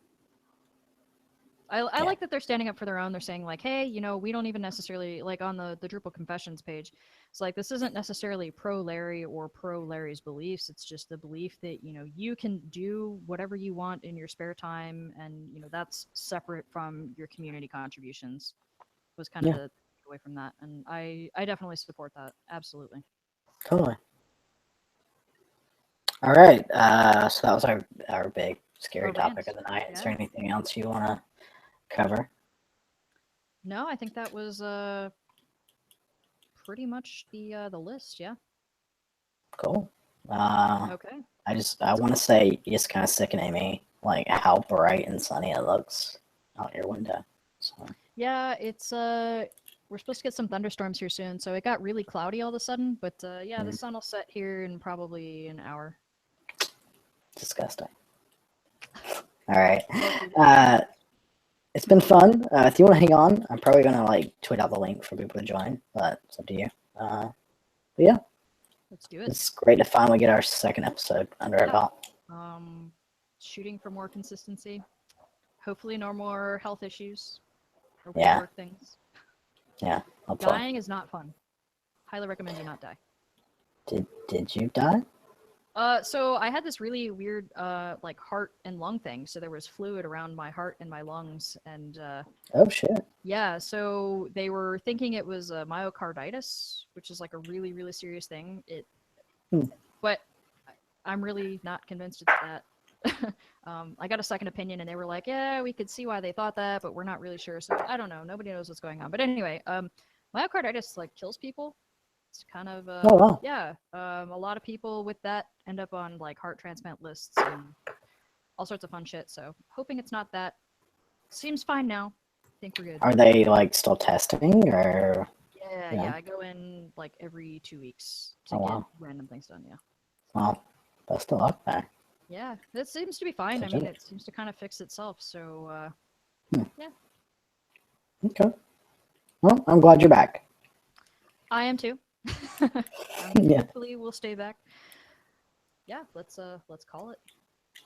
I Yeah. like that they're standing up for their own. They're saying like, hey, we don't even necessarily, like on the Drupal Confessions page, it's like this isn't necessarily pro Larry or pro Larry's beliefs. It's just the belief that you can do whatever you want in your spare time, and that's separate from your community contributions. Was kind of Yeah. the takeaway from that, and I definitely support that. Absolutely. Totally. All right. So that was our big scary Our topic rant. of the night. Is Yeah. there anything else you want to cover? No, I think that was pretty much the list. Yeah. Cool. Okay. I want to say you just kind of sickening me, like how bright and sunny it looks out your window. So Yeah, it's we're supposed to get some thunderstorms here soon, so it got really cloudy all of a sudden, but yeah, the sun will set here in probably an hour. disgusting. All right. It's been fun. If you want to hang on, I'm probably gonna tweet out the link for people to join, but it's up to you. But yeah, Let's do it. it's great to finally get our second episode under our Yeah. belt. Shooting for more consistency. Hopefully no more health issues or Yeah. work things. Yeah, hopefully. Dying is not fun. Highly recommend you not die. Did you die? So I had this really weird like heart and lung thing. So there was fluid around my heart and my lungs, and Oh shit. yeah, so they were thinking it was myocarditis, which is like a really, really serious thing. But I'm really not convinced it's that. I got a second opinion, and they were like, "Yeah, we could see why they thought that, but we're not really sure." So I don't know. Nobody knows what's going on. But anyway, myocarditis kills people. It's kind of Oh wow. yeah. A lot of people with that end up on heart transplant lists and all sorts of fun shit. So hoping it's not that. Seems fine now. Think we're good. Are they still testing or? Yeah. I go in every 2 weeks to Oh, get wow. random things done. Yeah. Well, best of luck there. Yeah, that seems to be fine. I Sounds mean, good. it seems to kind of fix itself. So Okay. Well, I'm glad you're back. I am too. Yeah. Hopefully we'll stay back. Yeah, let's call it.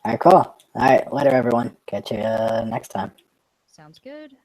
All right, cool. All right, later, everyone. Catch you next time. Sounds good.